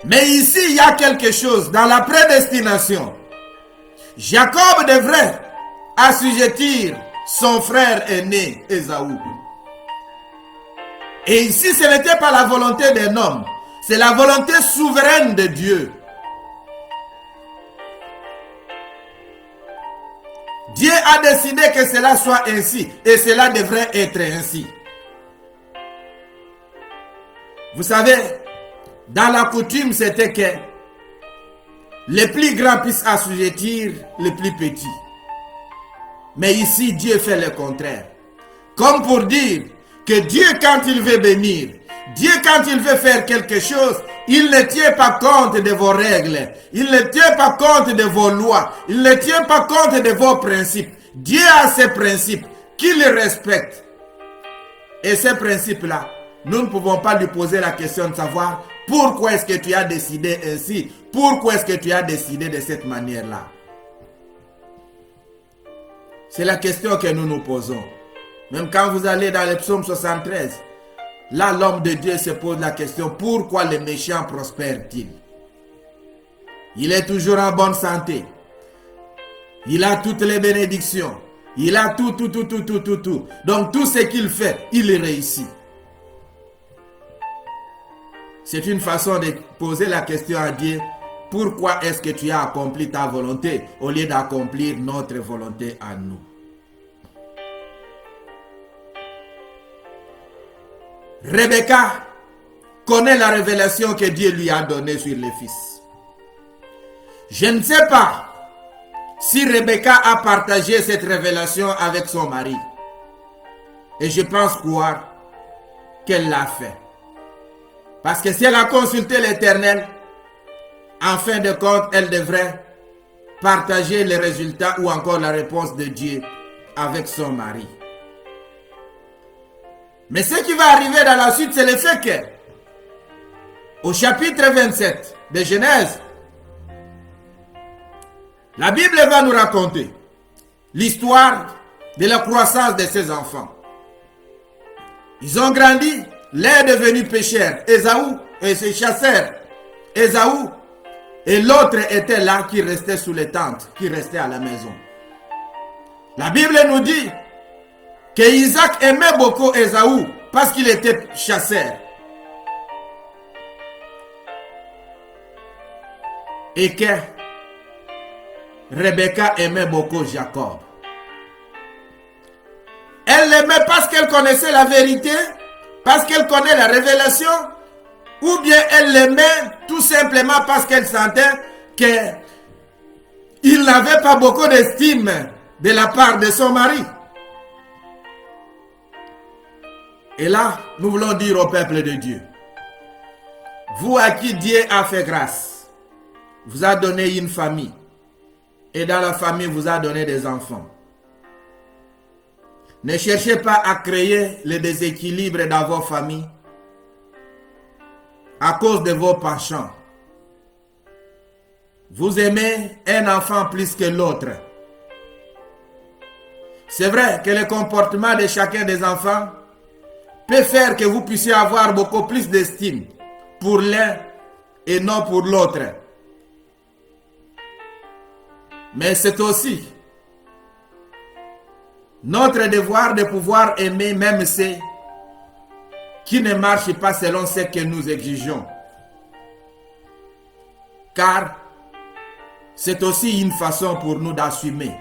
Mais ici, il y a quelque chose dans la prédestination. Jacob devrait assujettir son frère aîné, Ésaü. Et ici, ce n'était pas la volonté d'un homme, c'est la volonté souveraine de Dieu. Dieu a décidé que cela soit ainsi, et cela devrait être ainsi. Vous savez, dans la coutume, c'était que les plus grands puissent assujettir les plus petits. Mais ici, Dieu fait le contraire. Comme pour dire que Dieu, quand il veut bénir, Dieu, quand il veut faire quelque chose, il ne tient pas compte de vos règles. Il ne tient pas compte de vos lois. Il ne tient pas compte de vos principes. Dieu a ses principes qu'il respecte. Et ces principes-là, nous ne pouvons pas lui poser la question de savoir pourquoi est-ce que tu as décidé ainsi, pourquoi est-ce que tu as décidé de cette manière-là. C'est la question que nous nous posons. Même quand vous allez dans le psaume 73, là l'homme de Dieu se pose la question, pourquoi les méchants prospèrent-ils? Il est toujours en bonne santé. Il a toutes les bénédictions. Il a tout. Donc tout ce qu'il fait, il réussit. C'est une façon de poser la question à Dieu. Pourquoi est-ce que tu as accompli ta volonté au lieu d'accomplir notre volonté à nous? Rebecca connaît la révélation que Dieu lui a donnée sur le fils. Je ne sais pas si Rebecca a partagé cette révélation avec son mari. Et je pense croire qu'elle l'a fait. Parce que si elle a consulté l'Éternel, en fin de compte, elle devrait partager les résultats ou encore la réponse de Dieu avec son mari. Mais ce qui va arriver dans la suite, c'est le fait que, au chapitre 27 de Genèse, la Bible va nous raconter l'histoire de la croissance de ses enfants. Ils ont grandi, l'un est devenu pécheur, Ésaü, et ses chasseurs, Ésaü, et l'autre était là qui restait sous les tentes, qui restait à la maison. La Bible nous dit que Isaac aimait beaucoup Ésaü parce qu'il était chasseur. Et que Rebecca aimait beaucoup Jacob. Elle l'aimait parce qu'elle connaissait la vérité, parce qu'elle connaît la révélation, ou bien elle l'aimait tout simplement parce qu'elle sentait qu'il n'avait pas beaucoup d'estime de la part de son mari. Et là, nous voulons dire au peuple de Dieu, vous à qui Dieu a fait grâce, vous a donné une famille, et dans la famille vous a donné des enfants. Ne cherchez pas à créer le déséquilibre dans vos familles. à cause de vos penchants. Vous aimez un enfant plus que l'autre. C'est vrai que le comportement de chacun des enfants peut faire que vous puissiez avoir beaucoup plus d'estime pour l'un et non pour l'autre. Mais c'est aussi notre devoir de pouvoir aimer même ceux qui ne marchent pas selon ce que nous exigeons. Car c'est aussi une façon pour nous d'assumer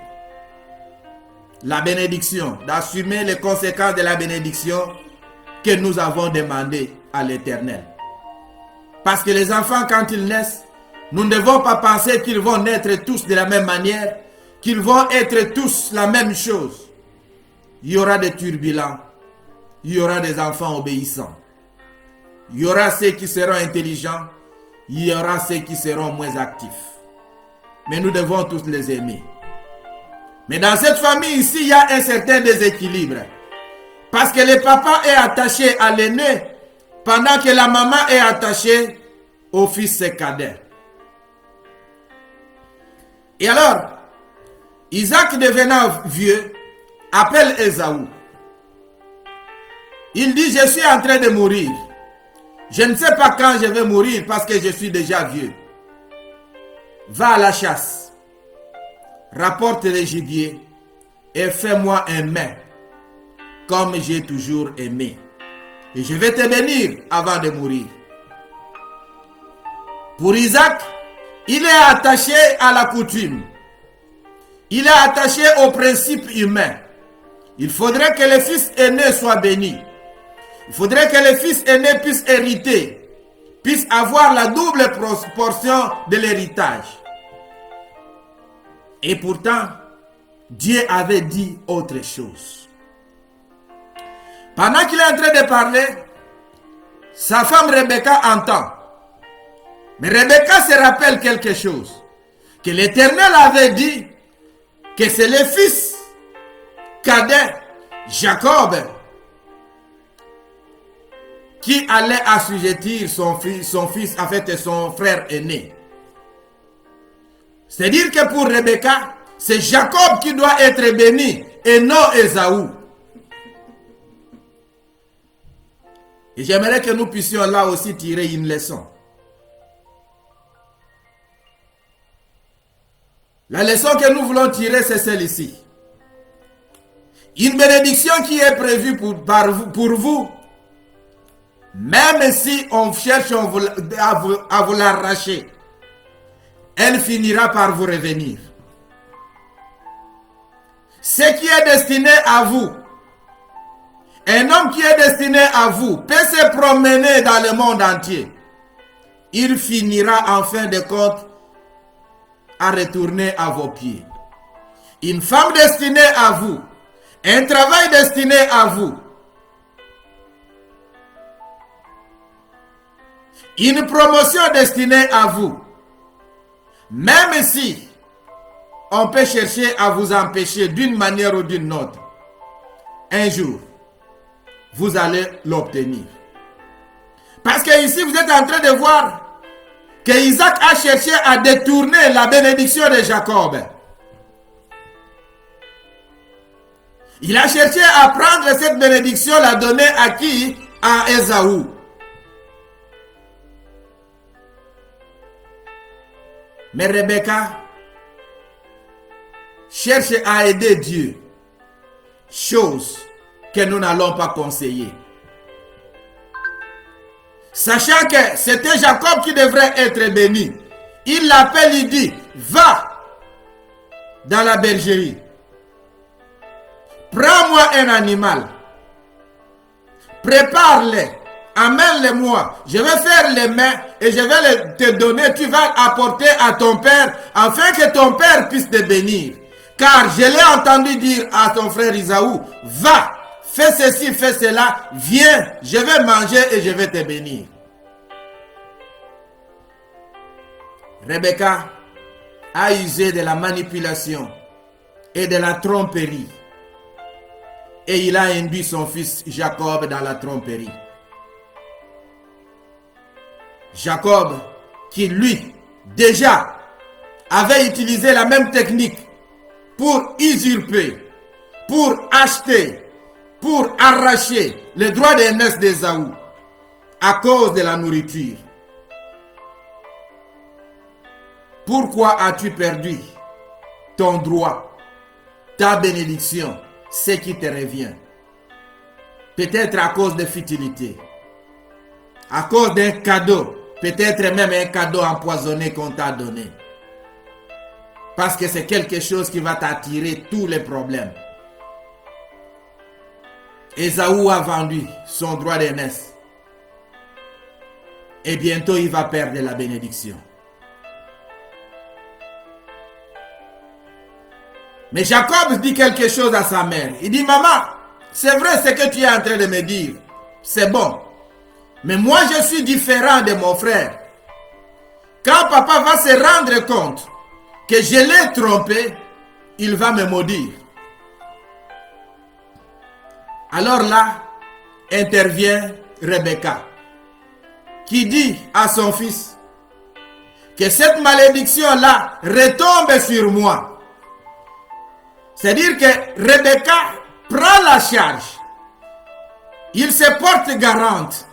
la bénédiction, d'assumer les conséquences de la bénédiction que nous avons demandé à l'Éternel. Parce que les enfants, quand ils naissent, nous ne devons pas penser qu'ils vont naître tous de la même manière, qu'ils vont être tous la même chose. Il y aura des turbulents, il y aura des enfants obéissants. Il y aura ceux qui seront intelligents, il y aura ceux qui seront moins actifs. Mais nous devons tous les aimer. Mais dans cette famille ici, il y a un certain déséquilibre. Parce que le papa est attaché à l'aîné, pendant que la maman est attachée au fils cadet. Et alors, Isaac devenant vieux, appelle Ésaü. Il dit, je suis en train de mourir. Je ne sais pas quand je vais mourir parce que je suis déjà vieux. Va à la chasse, rapporte les gibiers et fais-moi un mets, comme j'ai toujours aimé. Et je vais te bénir avant de mourir. Pour Isaac, il est attaché à la coutume. Il est attaché au principe humain. Il faudrait que le fils aîné soit béni. Il faudrait que le fils aîné puisse hériter, puisse avoir la double portion de l'héritage. Et pourtant, Dieu avait dit autre chose. Pendant qu'il est en train de parler, sa femme Rebecca entend. Mais Rebecca se rappelle quelque chose. Que l'Éternel avait dit que c'est le fils cadet, Jacob, qui allait assujettir son fils, en fait, son frère aîné. C'est-à-dire que pour Rebecca, c'est Jacob qui doit être béni et non Ésaü. Et j'aimerais que nous puissions là aussi tirer une leçon. La leçon que nous voulons tirer, c'est celle-ci. Une bénédiction qui est prévue pour vous, même si on cherche à vous l'arracher, elle finira par vous revenir. Ce qui est destiné à vous, un homme qui est destiné à vous, peut se promener dans le monde entier. Il finira en fin de compte à retourner à vos pieds. Une femme destinée à vous, un travail destiné à vous, une promotion destinée à vous, même si on peut chercher à vous empêcher d'une manière ou d'une autre, un jour, vous allez l'obtenir. Parce que ici, vous êtes en train de voir que Isaac a cherché à détourner la bénédiction de Jacob. Il a cherché à prendre cette bénédiction, la donner à qui? À Ésaü. Mais Rebecca cherche à aider Dieu, chose que nous n'allons pas conseiller. Sachant que c'était Jacob qui devrait être béni, il l'appelle, il dit, va dans la bergerie, prends-moi un animal, prépare-le, amène-le-moi, je vais faire les mains et je vais te donner, tu vas apporter à ton père, afin que ton père puisse te bénir. Car je l'ai entendu dire à ton frère Ésaü, va, fais ceci, fais cela, viens, je vais manger et je vais te bénir. Rebecca a usé de la manipulation et de la tromperie. Et il a induit son fils Jacob dans la tromperie. Jacob, qui lui, déjà, avait utilisé la même technique pour usurper, pour acheter, pour arracher les droits d'aînesse d'Ésaü à cause de la nourriture. Pourquoi as-tu perdu ton droit, ta bénédiction, ce qui te revient? Peut-être à cause de futilité, à cause d'un cadeau, peut-être même un cadeau empoisonné qu'on t'a donné. Parce que c'est quelque chose qui va t'attirer tous les problèmes. Ésaü a vendu son droit d'aînesse. Et bientôt il va perdre la bénédiction. Mais Jacob dit quelque chose à sa mère. Il dit, maman, c'est vrai ce que tu es en train de me dire. C'est bon. Mais moi je suis différent de mon frère. Quand papa va se rendre compte que je l'ai trompé, il va me maudire. Alors là, intervient Rebecca, qui dit à son fils que cette malédiction-là retombe sur moi. C'est-à-dire que Rebecca prend la charge. Il se porte garante.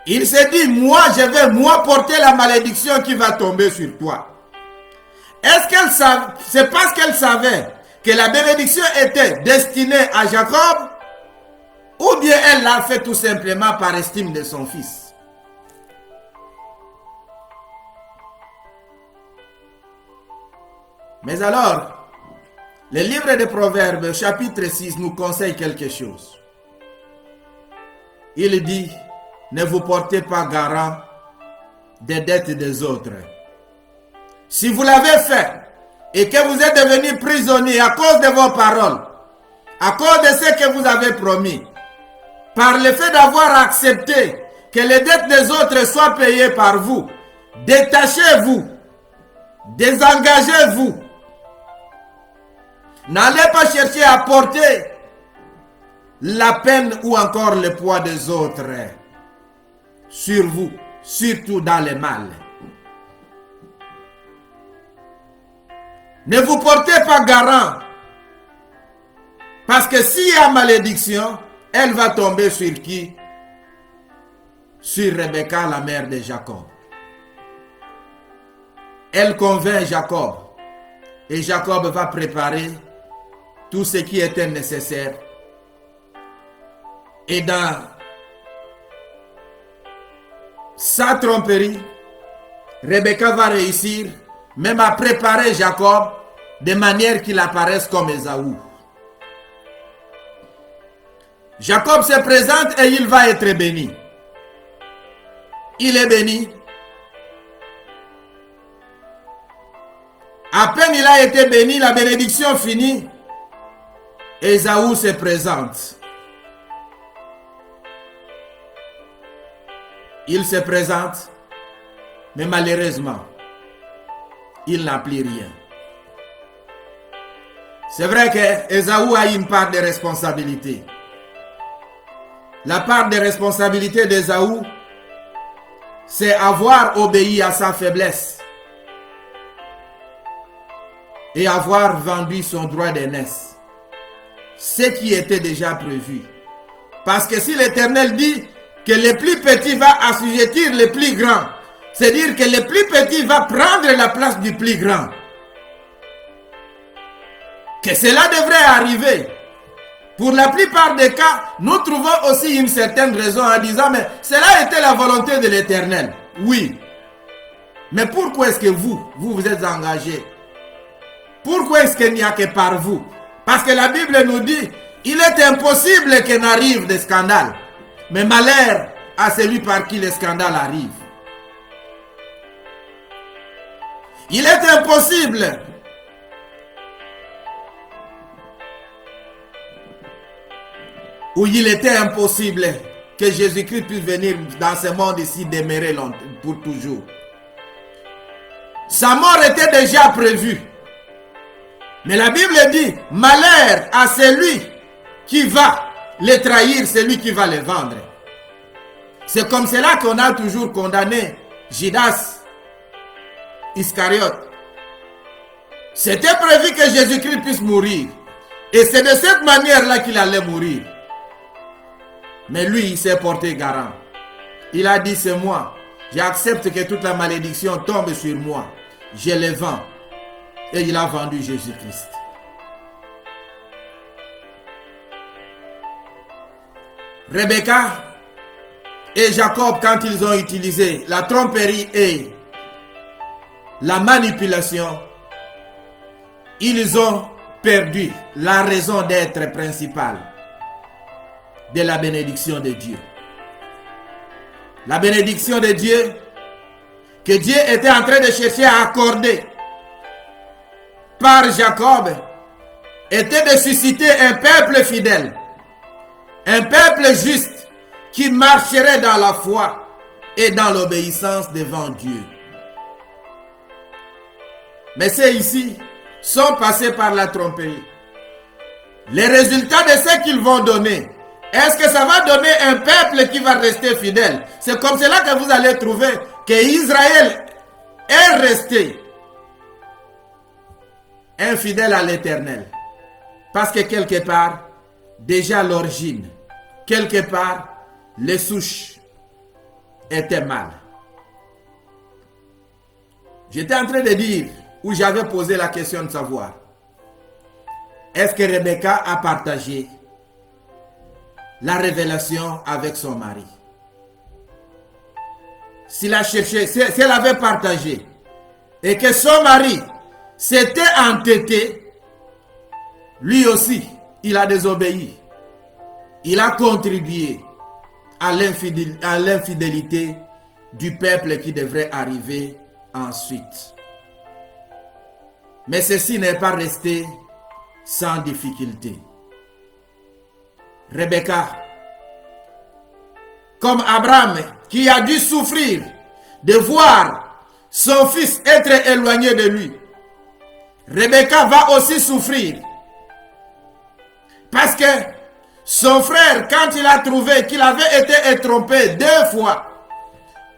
Il se dit, moi, je vais porter la malédiction qui va tomber sur toi. Est-ce qu'elle savait, c'est parce qu'elle savait que la bénédiction était destinée à Jacob, ou bien elle l'a fait tout simplement par estime de son fils? Mais alors, le livre des Proverbes, chapitre 6, nous conseille quelque chose. Il dit, ne vous portez pas garant des dettes des autres. Si vous l'avez fait et que vous êtes devenu prisonnier à cause de vos paroles, à cause de ce que vous avez promis, par le fait d'avoir accepté que les dettes des autres soient payées par vous, détachez-vous, désengagez-vous. N'allez pas chercher à porter la peine ou encore le poids des autres sur vous, surtout dans le mal. Ne vous portez pas garant, parce que s'il y a malédiction, elle va tomber sur qui? Sur Rebecca, la mère de Jacob. Elle convainc Jacob, et Jacob va préparer tout ce qui était nécessaire. Et dans sa tromperie, Rebecca va réussir même à préparer Jacob de manière qu'il apparaisse comme Ésaü. Jacob se présente et il va être béni. Il est béni. À peine il a été béni, la bénédiction finie, Ésaü se présente. Il se présente, mais malheureusement, il n'a plus rien. C'est vrai que Ésaü a une part de responsabilité. La part de responsabilité d'Ésaü, c'est avoir obéi à sa faiblesse et avoir vendu son droit d'aînesse, ce qui était déjà prévu. Parce que si l'Éternel dit que le plus petit va assujettir le plus grand, c'est-à-dire que le plus petit va prendre la place du plus grand, que cela devrait arriver. Pour la plupart des cas, nous trouvons aussi une certaine raison en disant, mais cela était la volonté de l'Éternel. Oui. Mais pourquoi est-ce que vous êtes engagés? Pourquoi est-ce qu'il n'y a que par vous? Parce que la Bible nous dit, il est impossible qu'il n'arrive de scandale. Mais malheur à celui par qui le scandale arrive. Il est impossible où il était impossible que Jésus-Christ puisse venir dans ce monde ici demeurer pour toujours. Sa mort était déjà prévue. Mais la Bible dit, malheur à celui qui va le trahir, celui qui va le vendre. C'est comme cela qu'on a toujours condamné Judas Iscariote. C'était prévu que Jésus-Christ puisse mourir. Et c'est de cette manière-là qu'il allait mourir. Mais lui, il s'est porté garant. Il a dit, c'est moi. J'accepte que toute la malédiction tombe sur moi. Je le vends. Et il a vendu Jésus-Christ. Rebecca et Jacob, quand ils ont utilisé la tromperie et la manipulation, ils ont perdu la raison d'être principale de la bénédiction de Dieu. La bénédiction de Dieu que Dieu était en train de chercher à accorder par Jacob était de susciter un peuple fidèle, un peuple juste qui marcherait dans la foi et dans l'obéissance devant Dieu. Mais ces ici sont passés par la tromperie. Les résultats de ce qu'ils vont donner, est-ce que ça va donner un peuple qui va rester fidèle? C'est comme cela que vous allez trouver que Israël est resté infidèle à l'Éternel. Parce que quelque part, déjà l'origine, quelque part, les souches étaient mal. J'étais en train de dire, où j'avais posé la question de savoir, est-ce que Rebecca a partagé la révélation avec son mari? S'il a cherché, si elle avait partagé et que son mari s'était entêté, lui aussi, il a désobéi. Il a contribué à l'infidélité du peuple qui devrait arriver ensuite. Mais ceci n'est pas resté sans difficulté. Rebecca, comme Abraham, qui a dû souffrir de voir son fils être éloigné de lui, Rebecca va aussi souffrir. Parce que son frère, quand il a trouvé qu'il avait été trompé 2 fois,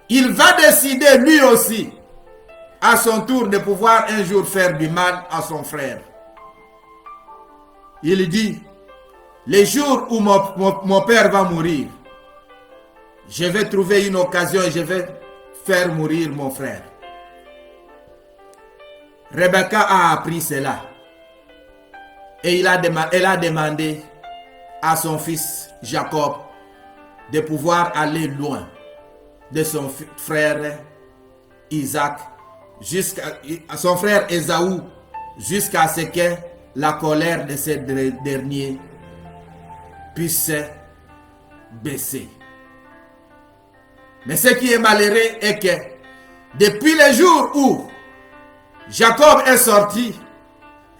il va décider lui aussi, à son tour, de pouvoir un jour faire du mal à son frère. Il dit, les jours où mon père va mourir, je vais trouver une occasion et je vais faire mourir mon frère. Rebecca a appris cela. Et elle a demandé à son fils Jacob de pouvoir aller loin de son frère Isaac, jusqu'à son frère Ésaü, jusqu'à ce que la colère de ce dernier puisse baisser. Mais ce qui est malheureux est que depuis le jour où Jacob est sorti,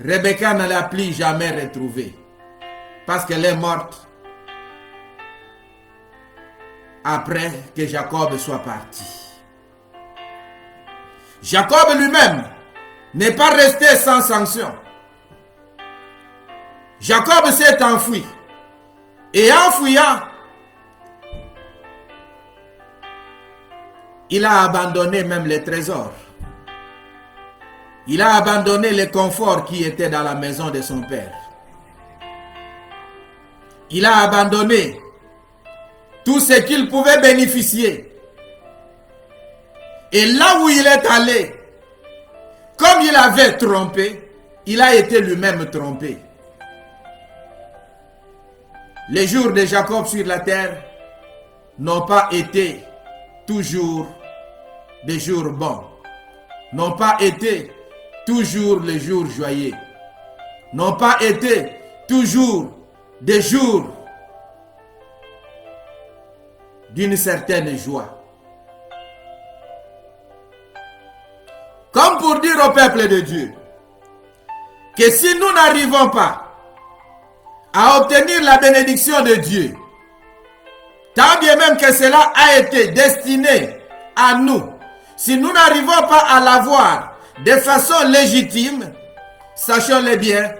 Rebecca ne l'a plus jamais retrouvée, parce qu'elle est morte après que Jacob soit parti. Jacob lui-même n'est pas resté sans sanction. Jacob s'est enfui. Et en fuyant, il a abandonné même les trésors. Il a abandonné le confort qui était dans la maison de son père. Il a abandonné tout ce qu'il pouvait bénéficier. Et là où il est allé, comme il avait trompé, il a été lui-même trompé. Les jours de Jacob sur la terre n'ont pas été toujours des jours bons, n'ont pas été toujours les jours joyeux, n'ont pas été toujours des jours d'une certaine joie. Comme pour dire au peuple de Dieu que si nous n'arrivons pas à obtenir la bénédiction de Dieu, tant bien même que cela a été destiné à nous, si nous n'arrivons pas à l'avoir de façon légitime, sachons-le bien,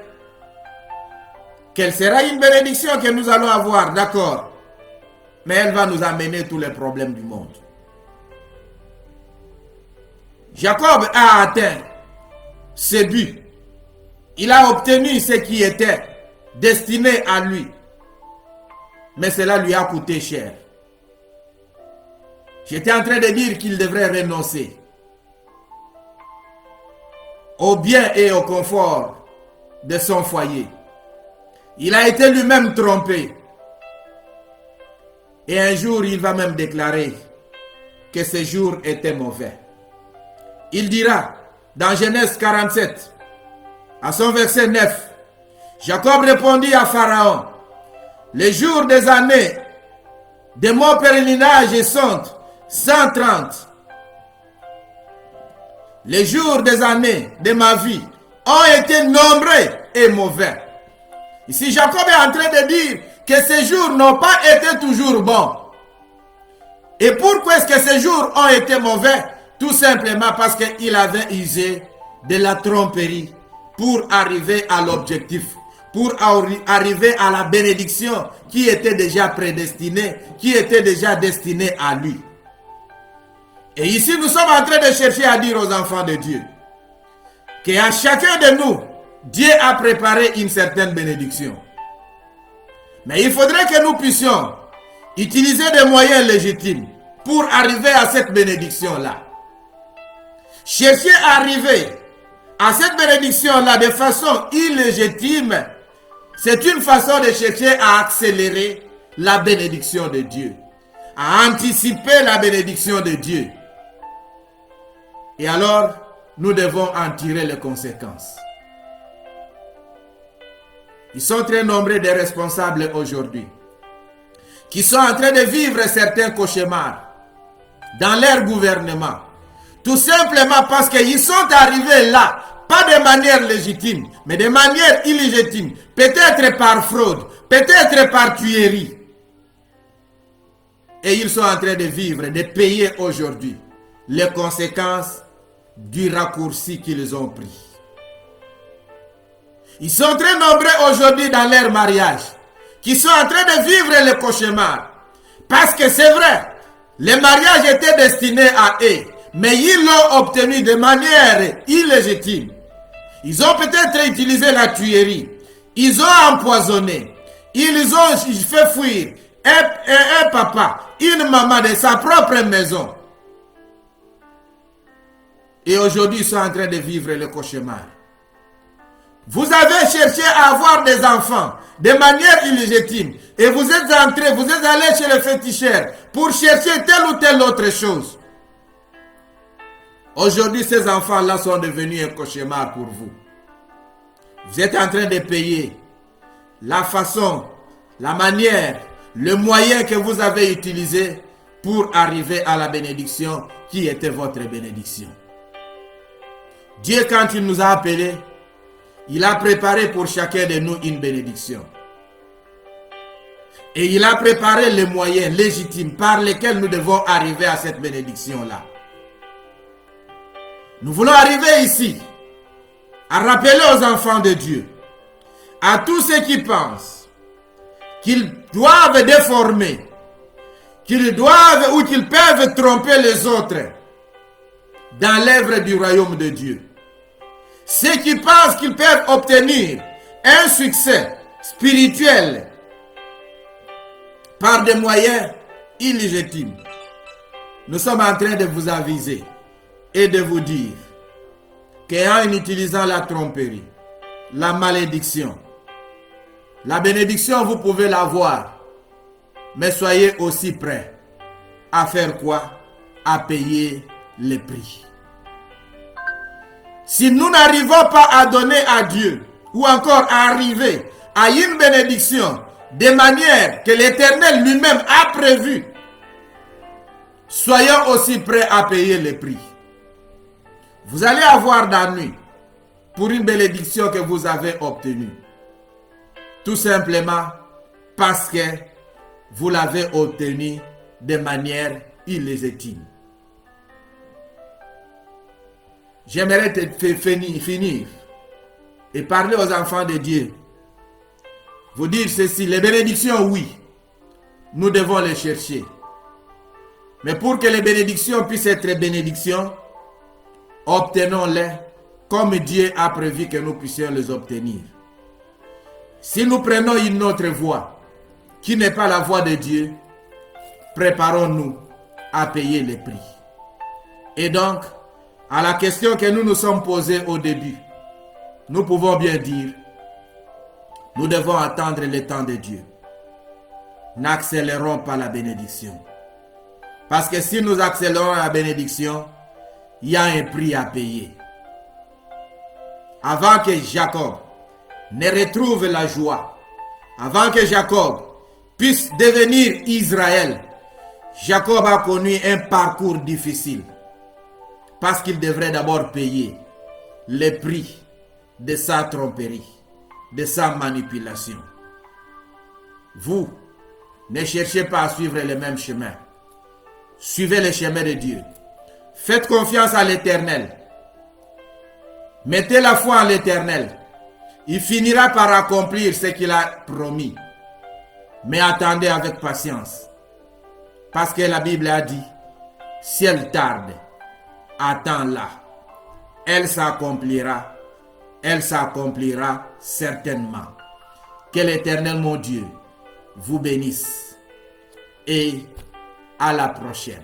qu'elle sera une bénédiction que nous allons avoir, d'accord. mais elle va nous amener tous les problèmes du monde. Jacob a atteint ses buts. Il a obtenu ce qui était destiné à lui. Mais cela lui a coûté cher. J'étais en train de dire qu'il devrait renoncer au bien et au confort de son foyer. Il a été lui-même trompé. Et un jour, il va même déclarer que ce jour était mauvais. Il dira dans Genèse 47, à son verset 9, Jacob répondit à Pharaon, les jours des années de mon pèlerinage sont 130. Les jours des années de ma vie ont été nombreux et mauvais. Ici, Jacob est en train de dire que ces jours n'ont pas été toujours bons. Et pourquoi est-ce que ces jours ont été mauvais? Tout simplement parce qu'il avait usé de la tromperie pour arriver à l'objectif, pour arriver à la bénédiction qui était déjà prédestinée, qui était déjà destinée à lui. Et ici, nous sommes en train de chercher à dire aux enfants de Dieu qu'à chacun de nous, Dieu a préparé une certaine bénédiction. Mais il faudrait que nous puissions utiliser des moyens légitimes pour arriver à cette bénédiction-là. Chercher à arriver à cette bénédiction-là de façon illégitime, c'est une façon de chercher à accélérer la bénédiction de Dieu, à anticiper la bénédiction de Dieu. Et alors, nous devons en tirer les conséquences. Ils sont très nombreux des responsables aujourd'hui qui sont en train de vivre certains cauchemars dans leur gouvernement. Tout simplement parce qu'ils sont arrivés là, pas de manière légitime, mais de manière illégitime. Peut-être par fraude, peut-être par tuerie. Et ils sont en train de vivre, de payer aujourd'hui les conséquences du raccourci qu'ils ont pris. Ils sont très nombreux aujourd'hui dans leur mariage qui sont en train de vivre le cauchemar. Parce que c'est vrai, le mariage était destiné à eux, mais ils l'ont obtenu de manière illégitime. Ils ont peut-être utilisé la tuerie, ils ont empoisonné, ils ont fait fuir un papa, une maman de sa propre maison. Et aujourd'hui, ils sont en train de vivre le cauchemar. Vous avez cherché à avoir des enfants de manière illégitime et vous êtes allé chez le féticheur pour chercher telle ou telle autre chose. Aujourd'hui, ces enfants-là sont devenus un cauchemar pour vous. Vous êtes en train de payer la façon, la manière, le moyen que vous avez utilisé pour arriver à la bénédiction qui était votre bénédiction. Dieu, quand il nous a appelés, il a préparé pour chacun de nous une bénédiction. Et il a préparé les moyens légitimes par lesquels nous devons arriver à cette bénédiction-là. Nous voulons arriver ici à rappeler aux enfants de Dieu, à tous ceux qui pensent qu'ils doivent déformer, qu'ils doivent ou qu'ils peuvent tromper les autres dans l'œuvre du royaume de Dieu. Ceux qui pensent qu'ils peuvent obtenir un succès spirituel par des moyens illégitimes. Nous sommes en train de vous aviser et de vous dire qu'en utilisant la tromperie, la malédiction, la bénédiction, vous pouvez l'avoir, mais soyez aussi prêts à faire quoi? À payer le prix. Si nous n'arrivons pas à donner à Dieu, ou encore à arriver à une bénédiction de manière que l'Éternel lui-même a prévu, soyons aussi prêts à payer le prix. Vous allez avoir d'ennui pour une bénédiction que vous avez obtenue. Tout simplement parce que vous l'avez obtenue de manière illégitime. J'aimerais finir et parler aux enfants de Dieu. Vous dire ceci, les bénédictions, oui. nous devons les chercher. Mais pour que les bénédictions puissent être bénédictions, obtenons-les comme Dieu a prévu que nous puissions les obtenir. Si nous prenons une autre voie, qui n'est pas la voie de Dieu, préparons-nous à payer les prix. Et donc, à la question que nous nous sommes posée au début, nous pouvons bien dire, nous devons attendre le temps de Dieu. N'accélérons pas la bénédiction. Parce que si nous accélérons la bénédiction, il y a un prix à payer. Avant que Jacob ne retrouve la joie, avant que Jacob puisse devenir Israël, Jacob a connu un parcours difficile. Parce qu'il devrait d'abord payer le prix de sa tromperie, de sa manipulation. Vous, ne cherchez pas à suivre le même chemin. Suivez le chemin de Dieu. Faites confiance à l'Éternel. Mettez la foi en l'Éternel. Il finira par accomplir ce qu'il a promis. Mais attendez avec patience. Parce que la Bible a dit, si elle tarde, attends-la. Elle s'accomplira. Elle s'accomplira certainement. Que l'Éternel, mon Dieu, vous bénisse. Et à la prochaine.